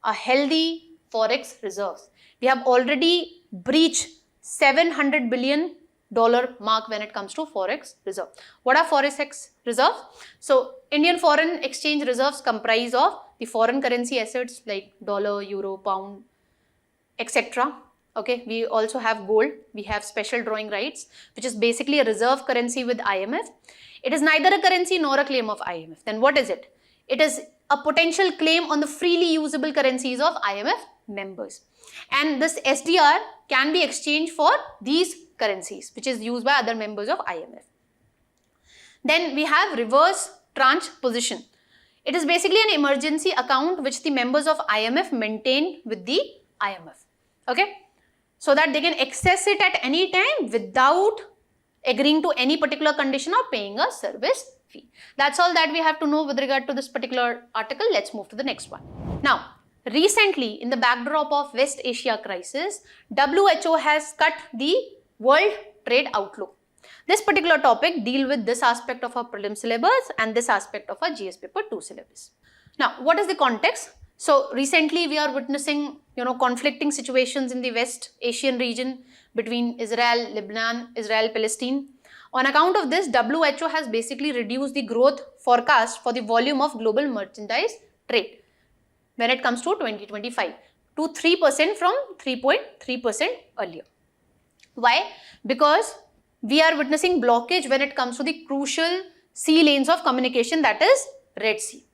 a healthy forex reserves. We have already breached $700 billion mark when it comes to forex reserve. What are forex reserves? So Indian foreign exchange reserves comprise of the foreign currency assets like dollar, euro, pound, etc. Okay, we also have gold. We have special drawing rights, which is basically a reserve currency with IMF. It is neither a currency nor a claim of IMF. Then what is it? It is a potential claim on the freely usable currencies of IMF members. And this SDR can be exchanged for these currencies, which is used by other members of IMF. Then we have reverse transposition. It is basically an emergency account which the members of IMF maintain with the IMF. Okay, so that they can access it at any time without agreeing to any particular condition or paying a service fee. That's all that we have to know with regard to this particular article. Let's move to the next one. Now, recently, in the backdrop of West Asia crisis, WHO has cut the world trade outlook. This particular topic deals with this aspect of our prelim syllabus and this aspect of our GS paper 2 syllabus. Now, what is the context? So, recently we are witnessing, conflicting situations in the West Asian region between Israel, Lebanon, Israel, Palestine. On account of this, WHO has basically reduced the growth forecast for the volume of global merchandise trade when it comes to 2025 to 3% from 3.3% earlier. Why? Because we are witnessing blockage when it comes to the crucial sea lanes of communication, that is Red Sea.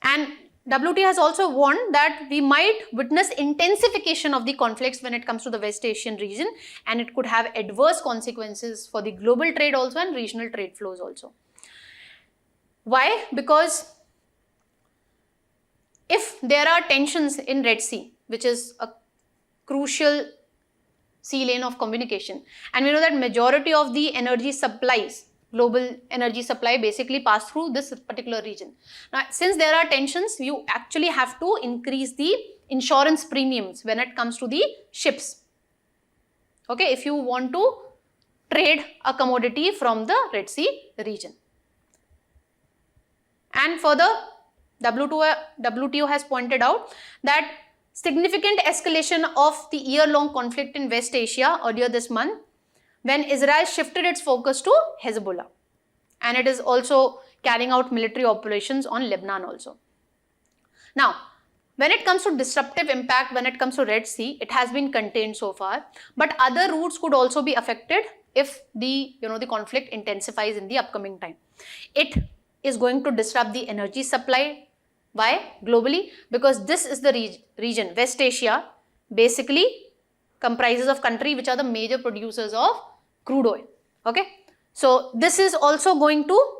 And WTO has also warned that we might witness intensification of the conflicts when it comes to the West Asian region, and it could have adverse consequences for the global trade also and regional trade flows also. Why? Because if there are tensions in Red Sea, which is a crucial sea lane of communication, and we know that majority of the energy supplies, global energy supply basically pass through this particular region. Now, since there are tensions, you actually have to increase the insurance premiums when it comes to the ships. Okay, if you want to trade a commodity from the Red Sea region. And further, WTO has pointed out that significant escalation of the year-long conflict in West Asia earlier this month, when Israel shifted its focus to Hezbollah, and it is also carrying out military operations on Lebanon also. Now, when it comes to disruptive impact, when it comes to Red Sea, it has been contained so far, but other routes could also be affected if the conflict intensifies in the upcoming time. It is going to disrupt the energy supply. Why? Globally, because this is the region, West Asia, basically comprises of countries which are the major producers of crude oil. Okay, so this is also going to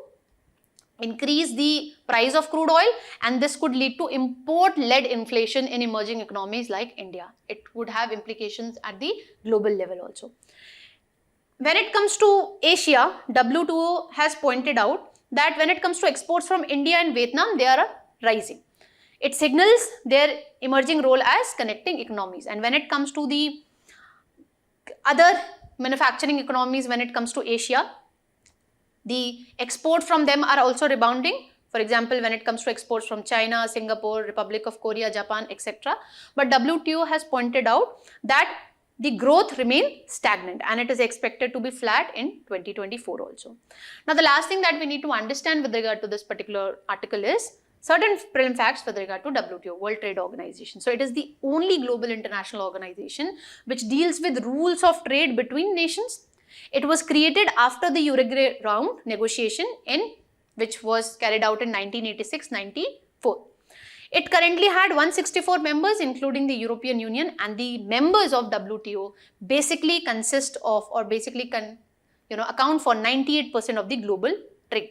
increase the price of crude oil, and this could lead to import-led inflation in emerging economies like India. It would have implications at the global level also. When it comes to Asia, WTO has pointed out that when it comes to exports from India and Vietnam, they are rising. It signals their emerging role as connecting economies. And when it comes to the other manufacturing economies, when it comes to Asia, the export from them are also rebounding. For example, when it comes to exports from China, Singapore, Republic of Korea, Japan, etc. But WTO has pointed out that the growth remains stagnant and it is expected to be flat in 2024 also. Now, the last thing that we need to understand with regard to this particular article is certain prelim facts with regard to WTO, World Trade Organization. So, it is the only global international organization which deals with rules of trade between nations. It was created after the Uruguay round negotiation which was carried out in 1986-94. It currently had 164 members, including the European Union, and the members of WTO basically consist of, or basically account for 98% of the global trade.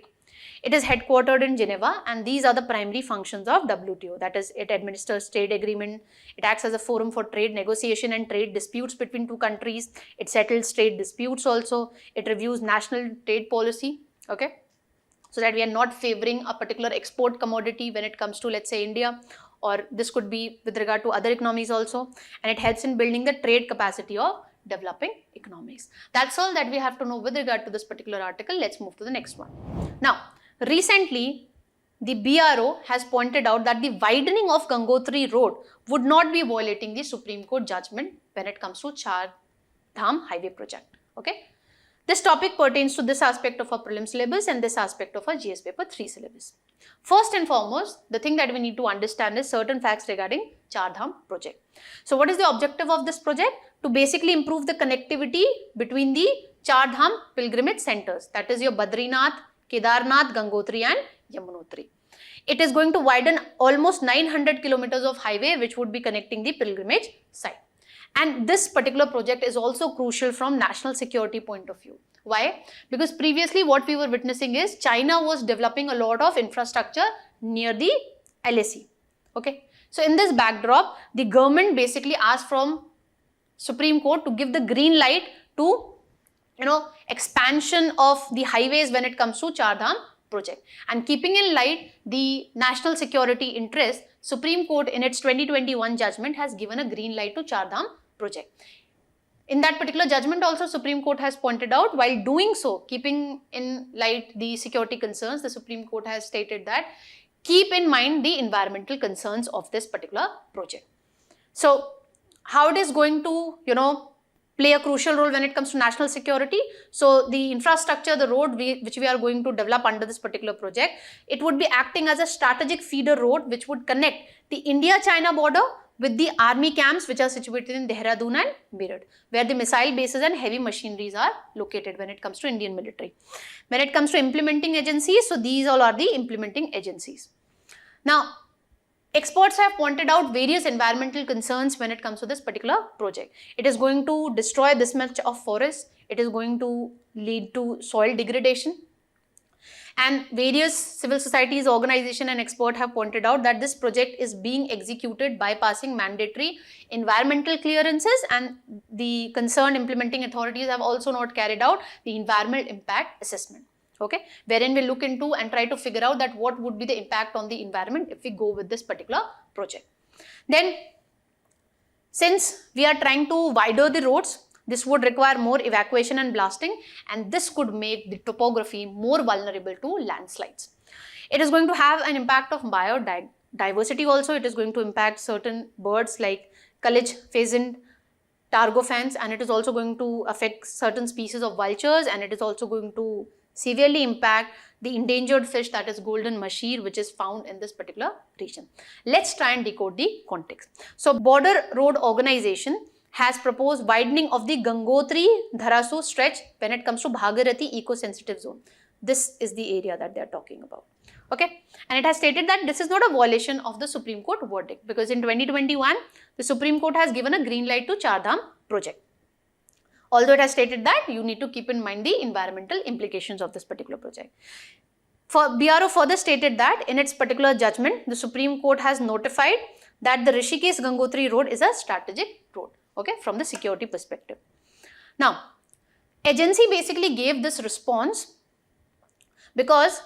It is headquartered in Geneva, and these are the primary functions of WTO. That is, it administers trade agreement, it acts as a forum for trade negotiation and trade disputes between two countries, it settles trade disputes also, it reviews national trade policy, okay, so that we are not favoring a particular export commodity when it comes to, let's say, India, or this could be with regard to other economies also, and it helps in building the trade capacity of developing economies. That's all that we have to know with regard to this particular article. Let's move to the next one. Now, recently, the BRO has pointed out that the widening of Gangotri Road would not be violating the Supreme Court judgment when it comes to Chardham highway project. Okay. This topic pertains to this aspect of our prelim syllabus and this aspect of our GS paper 3 syllabus. First and foremost, the thing that we need to understand is certain facts regarding Chardham project. So, what is the objective of this project? To basically improve the connectivity between the Chardham pilgrimage centers, that is your Badrinath, Kedarnath, Gangotri and Yamunotri. It is going to widen almost 900 kilometers of highway which would be connecting the pilgrimage site. And this particular project is also crucial from national security point of view. Why? Because previously what we were witnessing is China was developing a lot of infrastructure near the LAC. Okay. So in this backdrop, the government basically asked from Supreme Court to give the green light to, expansion of the highways when it comes to Chardham project. And keeping in light the national security interest, Supreme Court in its 2021 judgment has given a green light to Chardham project. In that particular judgment also, Supreme Court has pointed out, while doing so, keeping in light the security concerns, the Supreme Court has stated that keep in mind the environmental concerns of this particular project. So how it is going to, play a crucial role when it comes to national security? So the infrastructure, the road which we are going to develop under this particular project, it would be acting as a strategic feeder road which would connect the India-China border with the army camps which are situated in Dehradun and Meerut, where the missile bases and heavy machineries are located when it comes to Indian military. When it comes to implementing agencies, so these all are the implementing agencies. Now, experts have pointed out various environmental concerns when it comes to this particular project. It is going to destroy this much of forest. It is going to lead to soil degradation. And various civil societies, organization and expert have pointed out that this project is being executed bypassing mandatory environmental clearances, and the concerned implementing authorities have also not carried out the environmental impact assessment. Okay, wherein we look into and try to figure out that what would be the impact on the environment if we go with this particular project. Then, since we are trying to widen the roads, this would require more evacuation and blasting, and this could make the topography more vulnerable to landslides. It is going to have an impact of biodiversity also. It is going to impact certain birds like Kalich, pheasant, targofans, and it is also going to affect certain species of vultures, and it is also going to severely impact the endangered fish, that is golden mahseer, which is found in this particular region. Let's try and decode the context. So, Border Road Organization has proposed widening of the Gangotri-Dharasu stretch when it comes to Bhagirathi eco-sensitive zone. This is the area that they are talking about. Okay, and it has stated that this is not a violation of the Supreme Court verdict, because in 2021, the Supreme Court has given a green light to Chardham project. Although it has stated that you need to keep in mind the environmental implications of this particular project. BRO further stated that in its particular judgment, the Supreme Court has notified that the Rishikesh-Gangotri road is a strategic road, okay, from the security perspective. Now, agency basically gave this response because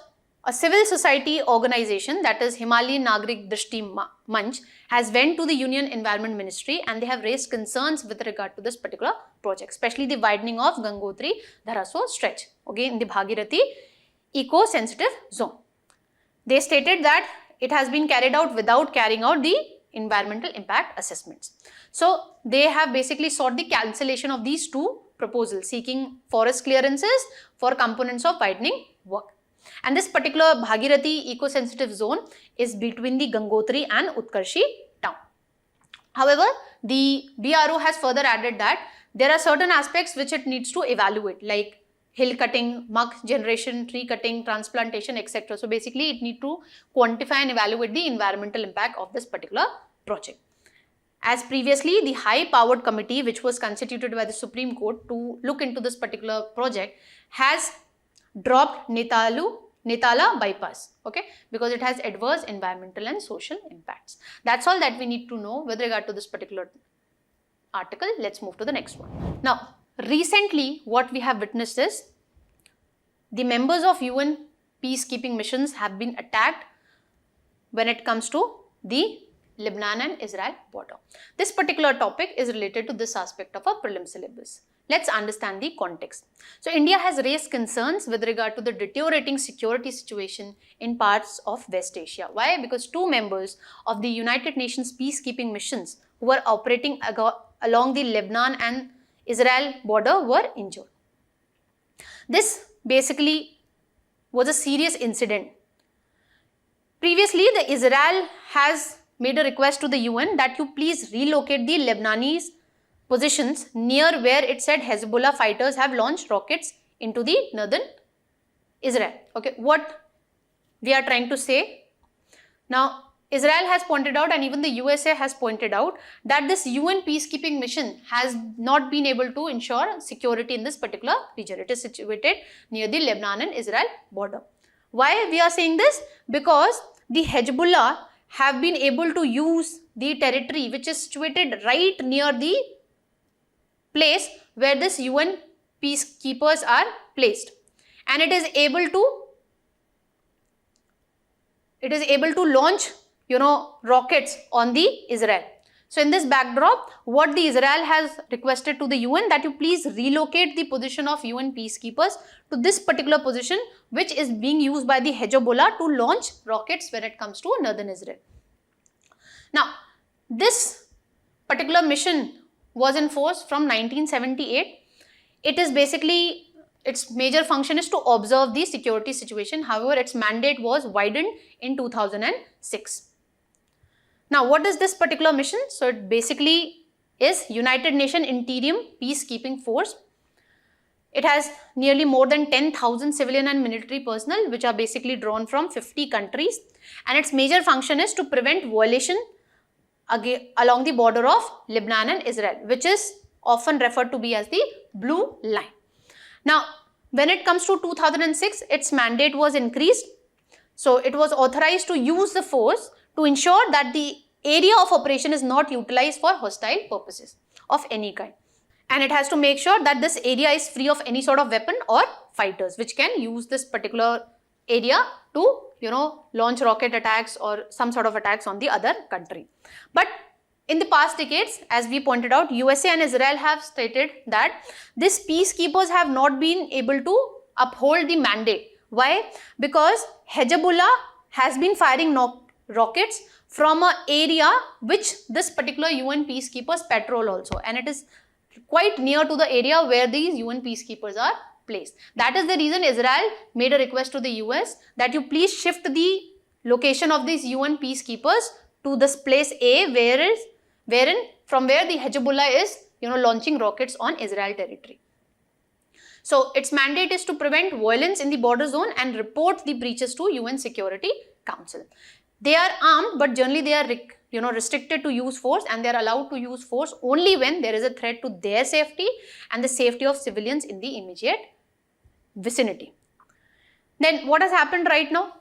a civil society organization, that is Himalayan Nagrik Drishti Manch, has went to the Union Environment Ministry and they have raised concerns with regard to this particular project, especially the widening of Gangotri-Dharasu stretch, okay, in the Bhagirathi eco-sensitive zone. They stated that it has been carried out without carrying out the environmental impact assessments. So, they have basically sought the cancellation of these two proposals, seeking forest clearances for components of widening work. And this particular Bhagirathi eco-sensitive zone is between the Gangotri and Utkarshi town. However, the BRO has further added that there are certain aspects which it needs to evaluate, like hill cutting, muck generation, tree cutting, transplantation, etc. So basically, it needs to quantify and evaluate the environmental impact of this particular project. As previously, the high-powered committee which was constituted by the Supreme Court to look into this particular project has dropped Netala bypass, okay, because it has adverse environmental and social impacts. That's all that we need to know with regard to this particular article. Let's move to the next one. Now, recently what we have witnessed is the members of UN peacekeeping missions have been attacked when it comes to the Lebanon and Israel border. This particular topic is related to this aspect of our prelim syllabus. Let's understand the context. So, India has raised concerns with regard to the deteriorating security situation in parts of West Asia. Why? Because two members of the United Nations peacekeeping missions who were operating along the Lebanon and Israel border were injured. This basically was a serious incident. Previously, the Israel has made a request to the UN that you please relocate the Lebanese positions near where it said Hezbollah fighters have launched rockets into the northern Israel. Okay, what we are trying to say now, Israel has pointed out, and even the USA has pointed out, that this UN peacekeeping mission has not been able to ensure security in this particular region. It is situated near the Lebanon and Israel border. Why we are saying this? Because the Hezbollah have been able to use the territory which is situated right near the place where this UN peacekeepers are placed, and it is able to launch rockets on the Israel. So in this backdrop, what the Israel has requested to the UN, that you please relocate the position of UN peacekeepers to this particular position which is being used by the Hezbollah to launch rockets when it comes to northern Israel. Now, this particular mission was in force from 1978. It is basically, its major function is to observe the security situation. However, its mandate was widened in 2006. Now, what is this particular mission? So, it basically is United Nations Interim Peacekeeping Force. It has nearly more than 10,000 civilian and military personnel which are basically drawn from 50 countries, and its major function is to prevent violation along the border of Lebanon and Israel, which is often referred to be as the blue line. Now, when it comes to 2006, its mandate was increased. So, it was authorized to use the force to ensure that the area of operation is not utilized for hostile purposes of any kind. And it has to make sure that this area is free of any sort of weapon or fighters which can use this particular area to, launch rocket attacks or some sort of attacks on the other country. But in the past decades, as we pointed out, USA and Israel have stated that these peacekeepers have not been able to uphold the mandate. Why? Because Hezbollah has been firing rockets from an area which this particular UN peacekeepers patrol also, and it is quite near to the area where these UN peacekeepers are placed. That is the reason Israel made a request to the US that you please shift the location of these UN peacekeepers to this place A, from where the Hezbollah is launching rockets on Israel territory. So its mandate is to prevent violence in the border zone and report the breaches to UN Security Council. They are armed, but generally they are restricted to use force, and they are allowed to use force only when there is a threat to their safety and the safety of civilians in the immediate vicinity. Then what has happened right now?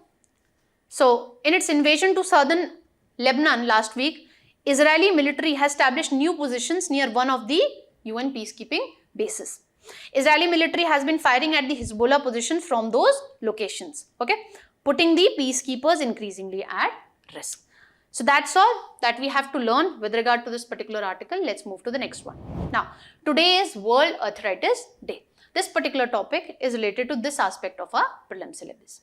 So in its invasion to southern Lebanon last week, Israeli military has established new positions near one of the UN peacekeeping bases. Israeli military has been firing at the Hezbollah positions from those locations, putting the peacekeepers increasingly at risk. So that's all that we have to learn with regard to this particular article. Let's move to the next one. Now, today is World Arthritis Day. This particular topic is related to this aspect of our prelim syllabus.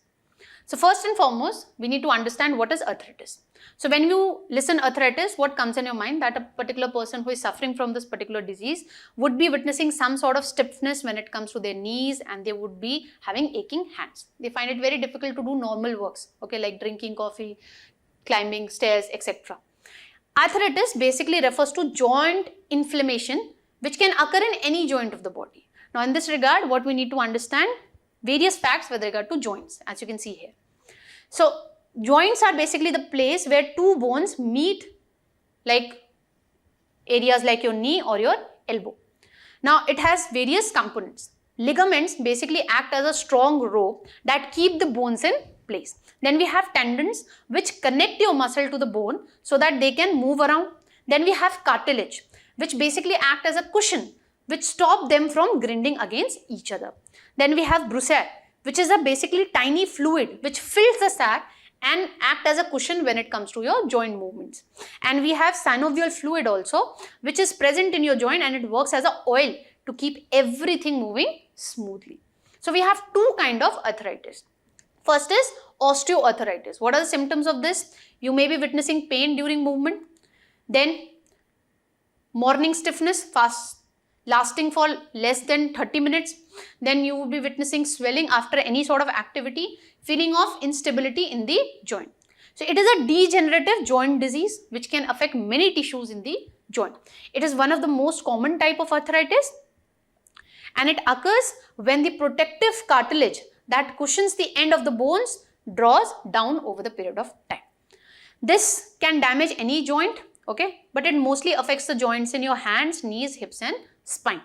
So first and foremost, we need to understand what is arthritis. So when you listen arthritis, what comes in your mind? That a particular person who is suffering from this particular disease would be witnessing some sort of stiffness when it comes to their knees, and they would be having aching hands. They find it very difficult to do normal works, like drinking coffee, climbing stairs, etc. Arthritis basically refers to joint inflammation which can occur in any joint of the body. Now in this regard, what we need to understand, various facts with regard to joints, as you can see here. So joints are basically the place where two bones meet, like areas like your knee or your elbow. Now it has various components. Ligaments basically act as a strong rope that keep the bones in place. Then we have tendons which connect your muscle to the bone so that they can move around. Then we have cartilage which basically act as a cushion which stop them from grinding against each other. Then we have brucella, which is a basically tiny fluid which fills the sac and act as a cushion when it comes to your joint movements. And we have synovial fluid also, which is present in your joint, and it works as an oil to keep everything moving smoothly. So we have two kinds of arthritis. First is osteoarthritis. What are the symptoms of this? You may be witnessing pain during movement. Then morning stiffness, lasting for less than 30 minutes. Then you will be witnessing swelling after any sort of activity, feeling of instability in the joint. So it is a degenerative joint disease which can affect many tissues in the joint. It is one of the most common type of arthritis, and it occurs when the protective cartilage that cushions the end of the bones draws down over the period of time. This can damage any joint, okay, but it mostly affects the joints in your hands, knees, hips and spine.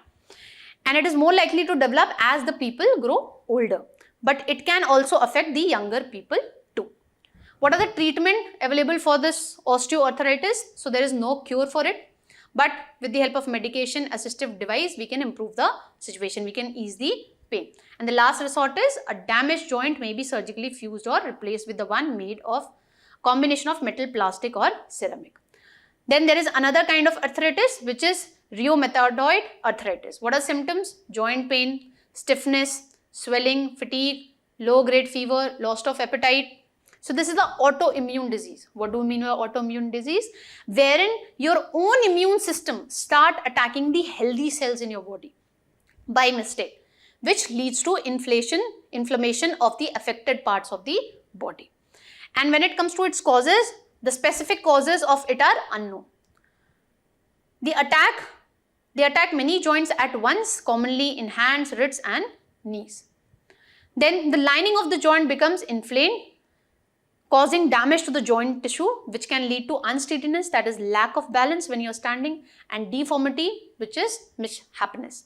And it is more likely to develop as the people grow older. But it can also affect the younger people too. What are the treatment available for this osteoarthritis? So there is no cure for it. But with the help of medication assistive device, we can improve the situation. We can ease the pain. And the last resort is a damaged joint may be surgically fused or replaced with the one made of combination of metal, plastic or ceramic. Then there is another kind of arthritis which is rheumatoid arthritis. What are symptoms? Joint pain, stiffness, swelling, fatigue, low grade fever, loss of appetite. So this is the autoimmune disease. What do we mean by autoimmune disease? Wherein your own immune system start attacking the healthy cells in your body by mistake, which leads to inflammation of the affected parts of the body. And when it comes to its causes, the specific causes of it are unknown. They attack many joints at once, commonly in hands, wrists and knees. Then the lining of the joint becomes inflamed, causing damage to the joint tissue, which can lead to unsteadiness, that is lack of balance when you are standing, and deformity, which is mishappiness.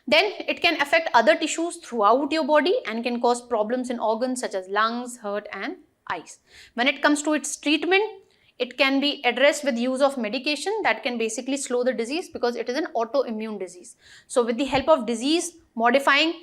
Then it can affect other tissues throughout your body and can cause problems in organs such as lungs, heart and eyes. When it comes to its treatment, it can be addressed with use of medication that can basically slow the disease because it is an autoimmune disease. So with the help of disease modifying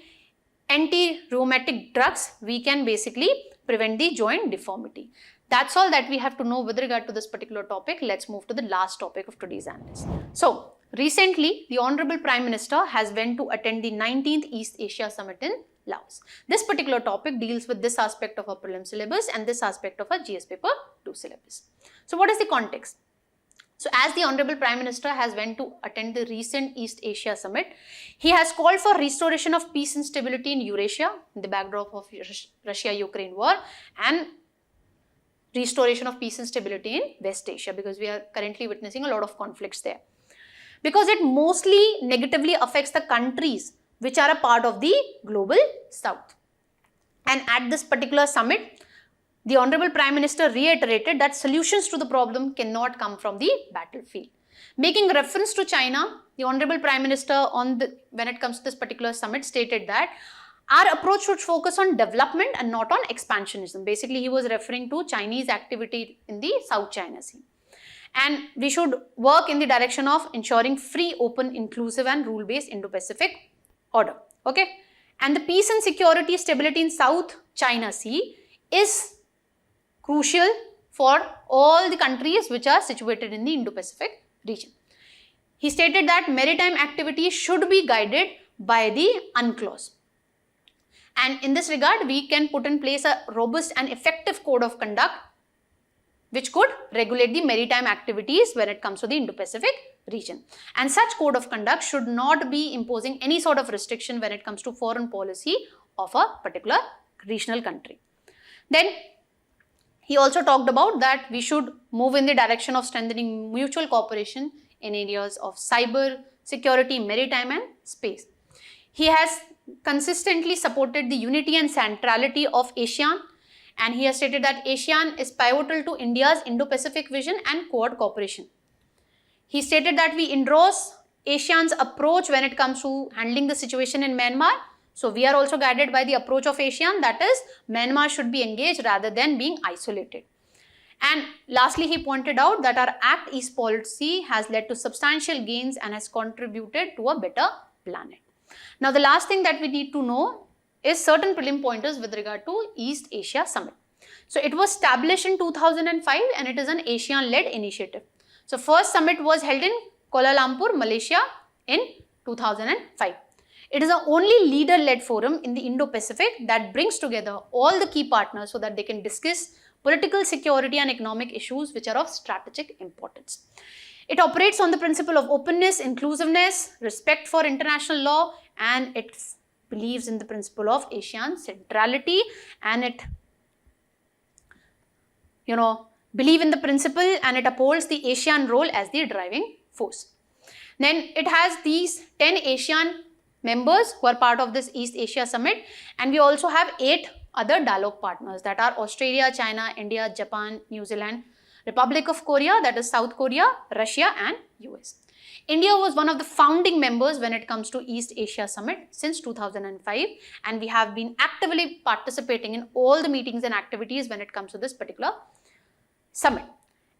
anti-rheumatic drugs, we can basically prevent the joint deformity. That's all that we have to know with regard to this particular topic. Let's move to the last topic of today's analysis. So recently, the Honorable Prime Minister has went to attend the 19th East Asia Summit in Laos. This particular topic deals with this aspect of our prelim syllabus and this aspect of our GS paper 2 syllabus. So what is the context? So as the Honorable Prime Minister has went to attend the recent East Asia Summit, he has called for restoration of peace and stability in Eurasia in the backdrop of Russia-Ukraine war and restoration of peace and stability in West Asia because we are currently witnessing a lot of conflicts there. Because it mostly negatively affects the countries which are a part of the global south. And at this particular summit, the Honorable Prime Minister reiterated that solutions to the problem cannot come from the battlefield. Making reference to China, the Honorable Prime Minister when it comes to this particular summit stated that our approach should focus on development and not on expansionism. Basically, he was referring to Chinese activity in the South China Sea. And we should work in the direction of ensuring free, open, inclusive and rule-based Indo-Pacific order. Okay? And the peace and security stability in South China Sea is crucial for all the countries which are situated in the Indo-Pacific region. He stated that maritime activity should be guided by the UNCLOS. And in this regard, we can put in place a robust and effective code of conduct which could regulate the maritime activities when it comes to the Indo-Pacific region. And such code of conduct should not be imposing any sort of restriction when it comes to foreign policy of a particular regional country. Then he also talked about that we should move in the direction of strengthening mutual cooperation in areas of cyber, security, maritime and space. He has consistently supported the unity and centrality of ASEAN, and he has stated that ASEAN is pivotal to India's Indo-Pacific vision and Quad cooperation. He stated that we endorse ASEAN's approach when it comes to handling the situation in Myanmar. So we are also guided by the approach of ASEAN, that is, Myanmar should be engaged rather than being isolated. And lastly, he pointed out that our Act East policy has led to substantial gains and has contributed to a better planet. Now, the last thing that we need to know is certain prelim pointers with regard to East Asia Summit. So it was established in 2005 and it is an ASEAN-led initiative. So first summit was held in Kuala Lumpur, Malaysia in 2005. It is the only leader-led forum in the Indo-Pacific that brings together all the key partners so that they can discuss political, security and economic issues which are of strategic importance. It operates on the principle of openness, inclusiveness, respect for international law, and it believes in the principle of ASEAN centrality, and it believe in the principle and it upholds the ASEAN role as the driving force. Then it has these 10 ASEAN members who are part of this East Asia Summit, and we also have 8 other dialogue partners that are Australia, China, India, Japan, New Zealand, Republic of Korea, that is South Korea, Russia and US. India was one of the founding members when it comes to East Asia Summit since 2005, and we have been actively participating in all the meetings and activities when it comes to this particular summit.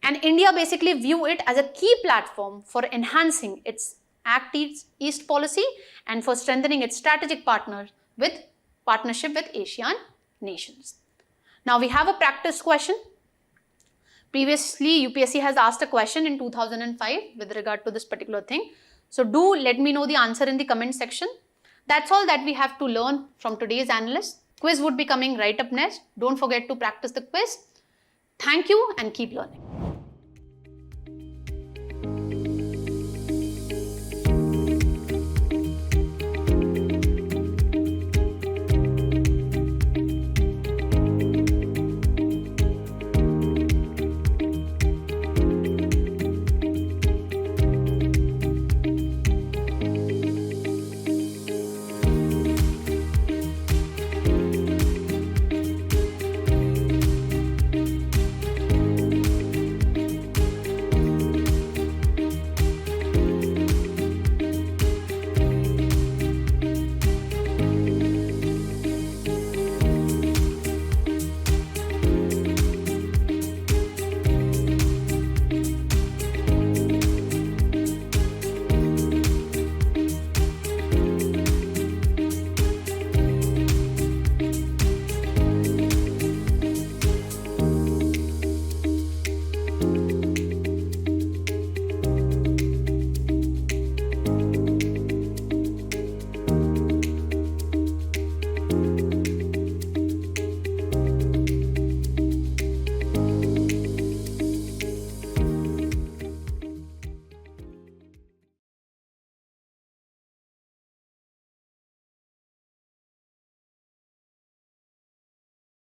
And India basically view it as a key platform for enhancing its Act East policy and for strengthening its strategic partnership with Asian nations. Now we have a practice question. Previously, UPSC has asked a question in 2005 with regard to this particular thing. So do let me know the answer in the comment section. That's all that we have to learn from today's analyst. Quiz would be coming right up next. Don't forget to practice the quiz. Thank you and keep learning.